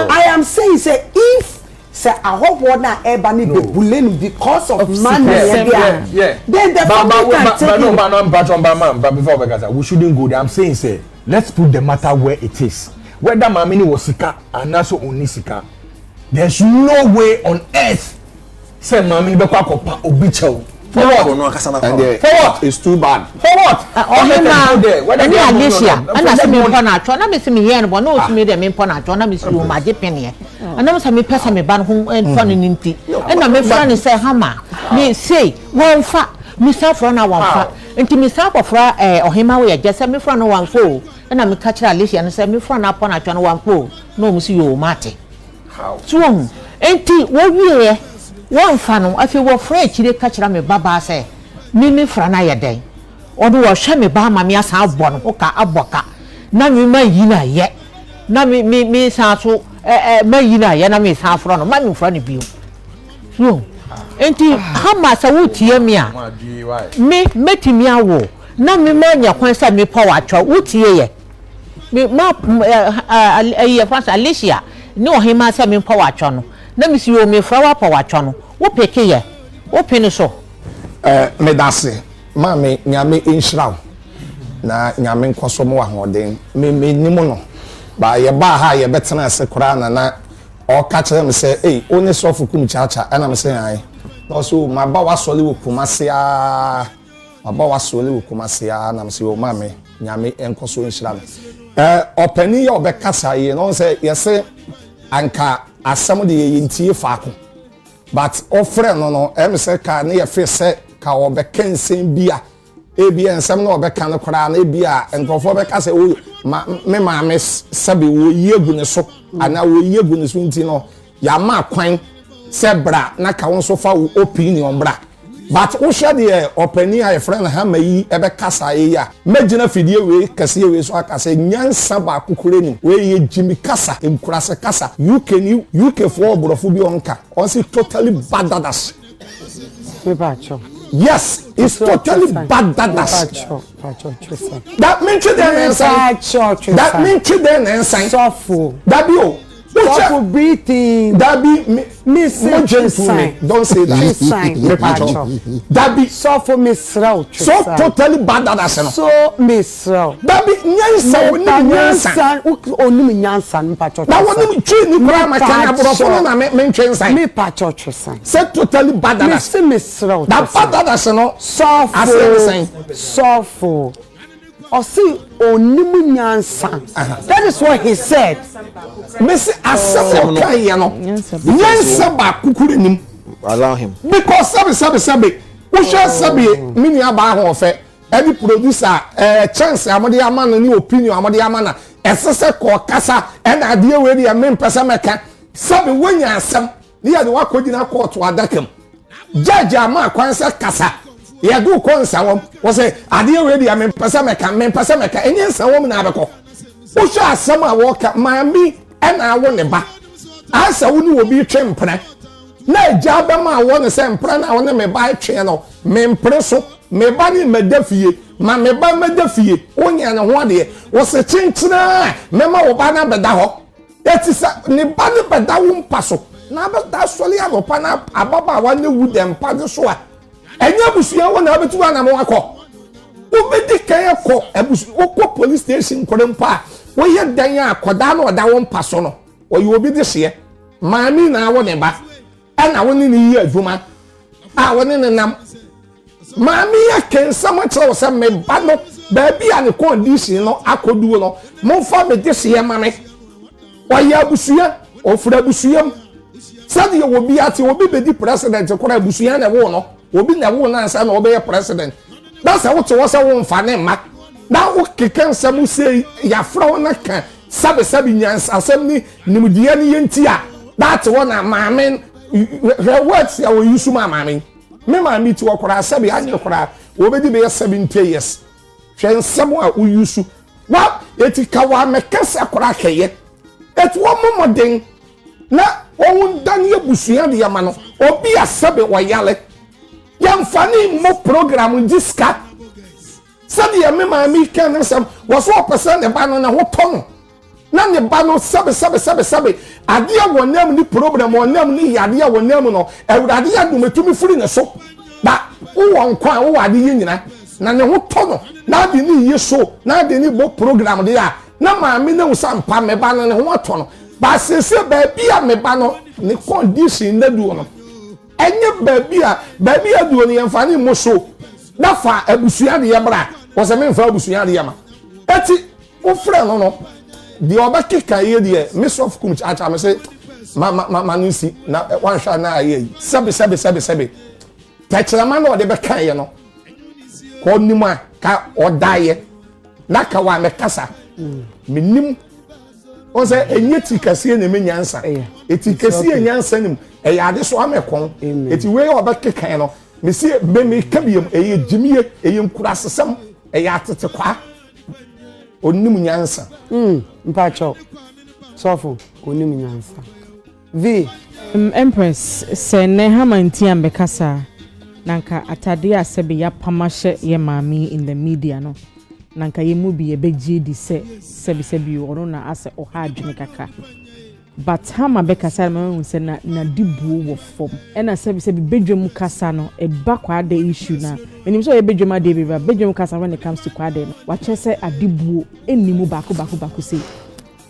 I am saying, say, if say I hope what now everybody be bullying because of money, yeah. Then the family can take but before we shouldn't go there. I'm saying, say, let's put the matter where it is. Whether Mamini was sika and also Onisika, there's no way on earth. Say Mamini Beka Obicho. For what? It's too bad. For what? And Alicia, and I said, me Ponacho, and I miss me here and one knows me them in Ponacho, and I miss you, my penny. And I was a me person, me ban home and funny ninty. And I may friend say, Hammra, me say, one fat, Mr. Frona one fat, and to Mr. Fra or him away, just send me from one fool. And I'm a catcher Alicia and say me front upon a channel one pool. No, Monsieur Marty. How? Swung. Ain't it what we one funnel? I feel afraid she did catch me Baba say. Me franaya day. Or do I shame me by my mias half one, oka aboka. Na me may yina yet. Na me sasso, may yina yet, and I miss half run of my in front of you. Swung. Ain't it Hammra sa would hear me? Me met him ya wo. Na me man ya kwansa me power cho would hear. Me ma France Alicia no him say me power chono na me si o me flower power chono wo peke ye wo pene so me dase ma me nyame inshraw na nyame nkoso mo ahoden me nimu no ba ye ba ha ye betena ase kora na o ka kire me say eh oni sofu kum chacha na me say ai no so ma ba wa sole wo kumase a ma ba wa sole wo kumase a na me say o ma me nyame enkoso inshraw openi ya obekasa ye no say yes anka asem de ye ntie faako but ofre no em say ka na ye fe say ka obekensen bia ebi ensem na obeka no kora na ebia enkofo obekasa o me ma me sabe wo yegu ne so ana wo yegu ne so nti no ya ma kwan se bra na ka won so fa wo opinion bra but wo share the opinion a friend Hammra yi ebe kasa ye ya magina fidie we kase we so akase nyansa ba kokore ni we ye jimi kasa emkurase kasa UK for borofo bi onka on say totally bad dadas yes it's totally bad dadas that means then that means then inside that bio wo Stop breathing. That be me sign. Don't say that. Sign. That be so for me srow. So totally bad that I say. So me srow. That be nyansa only nyansa mpacho. That one me tree ni kura ma kan abrofo na me ntwen sign. Me pacho sign. Say totally bad that I say. Me srow. That bad that I say no. So for Osi onimu nyansa. That is what he said. Messi asem kan ye no. Nyansa ba kukuru nim. Allow him. Because sabi. We shall sabi mini aba ho fe. Every producer chance amodi amana ni opinion amodi amana. Esese ko kasa and ade we dey men pesa meka. Sabi wonya asem. Ni ya de wakodi na court adakam. Judge ama kwansa kasa. Ya do konsa wom wo say ade we dey men pesa meka enye nsa wom na abeko. Wo sha asem a wo ka maami and awo ne ba. Asa wo ni obi twempre. Na eja ba ma wo ne se mpra na wo ne me ba twe no me mpre so me ba ni medafie ma me ba medafie onya ne ho de wo se chinchina me ma wo ba na beda ho etisa ne ba ne beda wo mpa so na ba da sole ya go pa na ababa wa ne wu dem pa so a enya busua wo na obetu na mo akọ wo be di kan akọ abusu wo ko police station kore mpa wo ye dan akoda na oda wo mpa so no wo ye obi de hye maami na wo ne ba ana woni ni yi adwuma woni ne nam maami ya kensam kire wo se me ba no ba bia ne condition no akodu no mo fa me de hye mame wo ya abusuya ofura abusuyam sadi wo bi ati wo bi di president kora abusuya na wo no obi na wo na ansa na wo be president that's how to say wo mfa ne ma na wo keken sam say ya fra wo na kan sabe nyansa asem ni nimdiye ni yenti a that one na maame her words ya wo yusu maame me maame ti wo kora sabe anye kora wo be di be 70 years hwen sam a wo yusu wa etika wa mekasa kora keye et wo momoden na wo dan ye busua de yama no obi asabe wo yale yamfani mo program diska sabe ya me maame kan sam wo so person de ba no na ho tono na ne ba no sabe ade a wonam ni program wonam ni yade a wonam no ewurade ya dumetumi furi ne so ba wo nkwa wo ade nyina na ne ho tono na de ni yeso na de ni bo program de ya na maame na usampa me ba no ne ho tono ba sese ba bia me ba no ne condition na du no enye ba bia du no yemfa ni mo so na fa abusua de yebra wo se me mfa abusua de yama eti wo fra no the obakeka ye de miss of kum acha me say ma nsi na wan hwa na aye sabe tachirama na ode be kan ye no ko nima ka odaye na ka wa me kasa minim o say enye tikase na me nyansa etikase nyansa nim e ya de so amekon eti we obakeka no me say be me kabiem eye jimiye eye nkurasesam e ya tete kwa onimu nyansa mpacho sofo onimu nyansa v empress sene Hammra Nti ambekasa nanka atade asebe ya pamashe ye mami in the media no nanka ye mu bi ye beji di sebi ono na ase oha adwene kaka but Hammra bekasa me se na dibuo wo fom ena sebi bedwem kasa no e ba Kwadee issue na enim so ye bedwem ade bedwem kasa when it comes to Kwadee no wa chese adibuo enimu bako say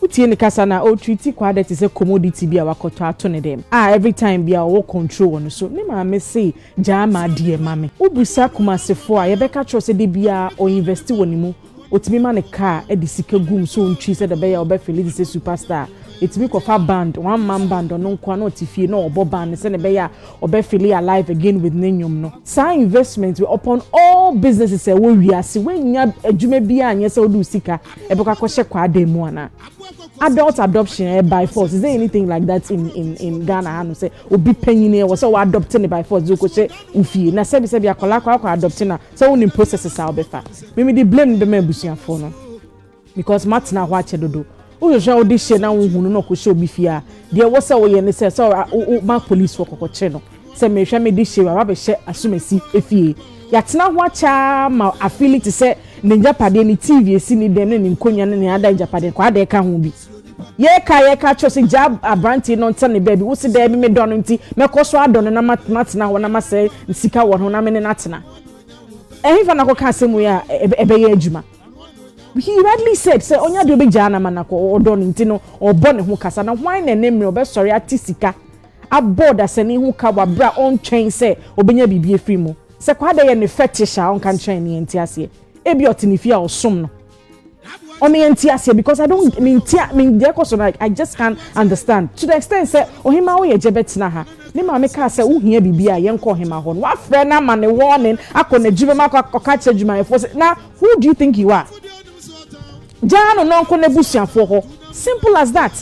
utie ni kasa na o treat Kwadee te say commodity bi a wakoto ato ne dem every time bi a wo control on so ne ma me say jama de mame ubusa kumasefo a ye beka cho se de bia o invest wonimu otimi ma ne car e di sika gum so ntwi se de be ya obefeli say superstar etimi kofa band one man band no nkwa no tifie no obo band se ne be ya obefeli alive again with nenyum no sa investment upon all businesses e wo wiase wenya adwuma bia anye se odu sika e beka ko hye Kwadee mu ana adult adoption by force is there anything like that in Ghana anu say obi panyine wo say we adopting by force go hye ufie na sebi akola kwa adopting na so won in processes a obefa me dey blame them abusuafo no because matna ho ache dodo wo jo odi hye na wo hunu no ko hye obi fia de wo say wo ye ne say so ma police work ko kye no say me hwe me di hye wa be hye asumasi efie yatena ho acha ma affiliate say ne Japade ni TV esi ni dem ne nkonya ne ada Japade Kwadee ka ho bi ye ka cho se jab abranti no ntane baby wo se da bi me don nti me koso adon na matna ho na ma se sika wo ho na me ne natena ehifa na ko ka asemu ya ebe ye adwuma. He rightly said say onya de be jana manako odon nti no obo ne ho kasa na why na nemre obe sori atisika aboard asani ho ka wa bra on train say obenya bibie free mu se kwada ye ne fetish a on kan train ne nti ase ebi otinifi a osom no on the NTS because I don't mean like I just can't understand to the extent say ohima wo ye jebetina ha ni ma me ka say wo hia bibia ye nko ohima ho wa frɛ na ma ne warning akɔ na jibe maka ka che dwuma efo say na who do you think you are jano no nko na busuafo ho simple as that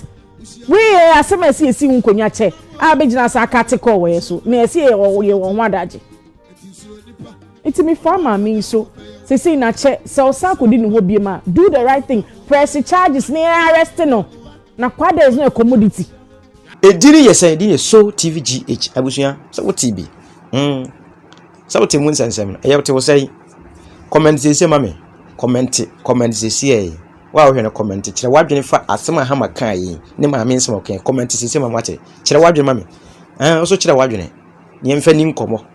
we asema esi nkonya che abegina sa akate call we so na esi ye won wadaje itimi farmer me so say na che se osako di ne ho biema do the right thing press charges near arrest no na Kwadee is no a commodity ediri yesen di so tvgh abusua so what tv so what mun sansem no e wo say comment say mame comment say wa wo hwe no comment kire wadwene fa asema Hammra kan yi ne ma me nsem okay comment say mama wate kire wadwene mame so kire wadwene ne mfa ni nkomo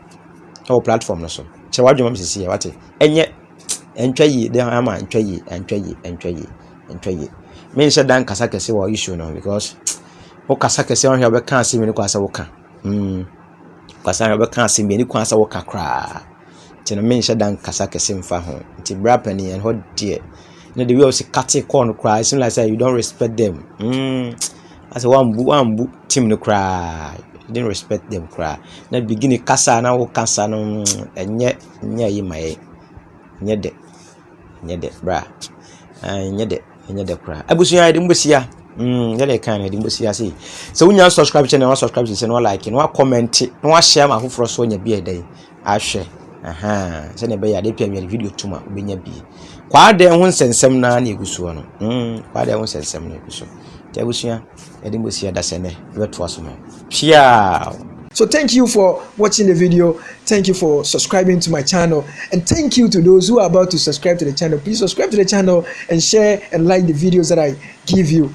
o platform no so kire wadwene mame say wate enye entwaye de ama entwaye me nse dan kasa kese wa issue no because o kasa kese on here be kan asemi ni kwasa wo kan kasa be kan asemi ni kwasa wo ka kra tena me nse dan kasa kese mfa ho nti bra pani and hot dear na the way o se kate corn cry seem like say you don't respect them as one team no cry you didn't respect them cry na begin kasa na wo kasa no enye yi mai nyede bra nyede kra abusuya de mbosia yele kan de mbosia say so unya subscribe channel wa subscribe say no like no comment no share ma hofro so nya bi edai ahwe se ne be ya de pia video tuma obenya bi Kwadee ho nsensem na egusuo no Kwadee ho nsensem na egusuo te abusuya de mbosia da sene weto aso no pia. So thank you for watching the video. Thank you for subscribing to my channel. And thank you to those who are about to subscribe to the channel. Please subscribe to the channel and share and like the videos that I give you.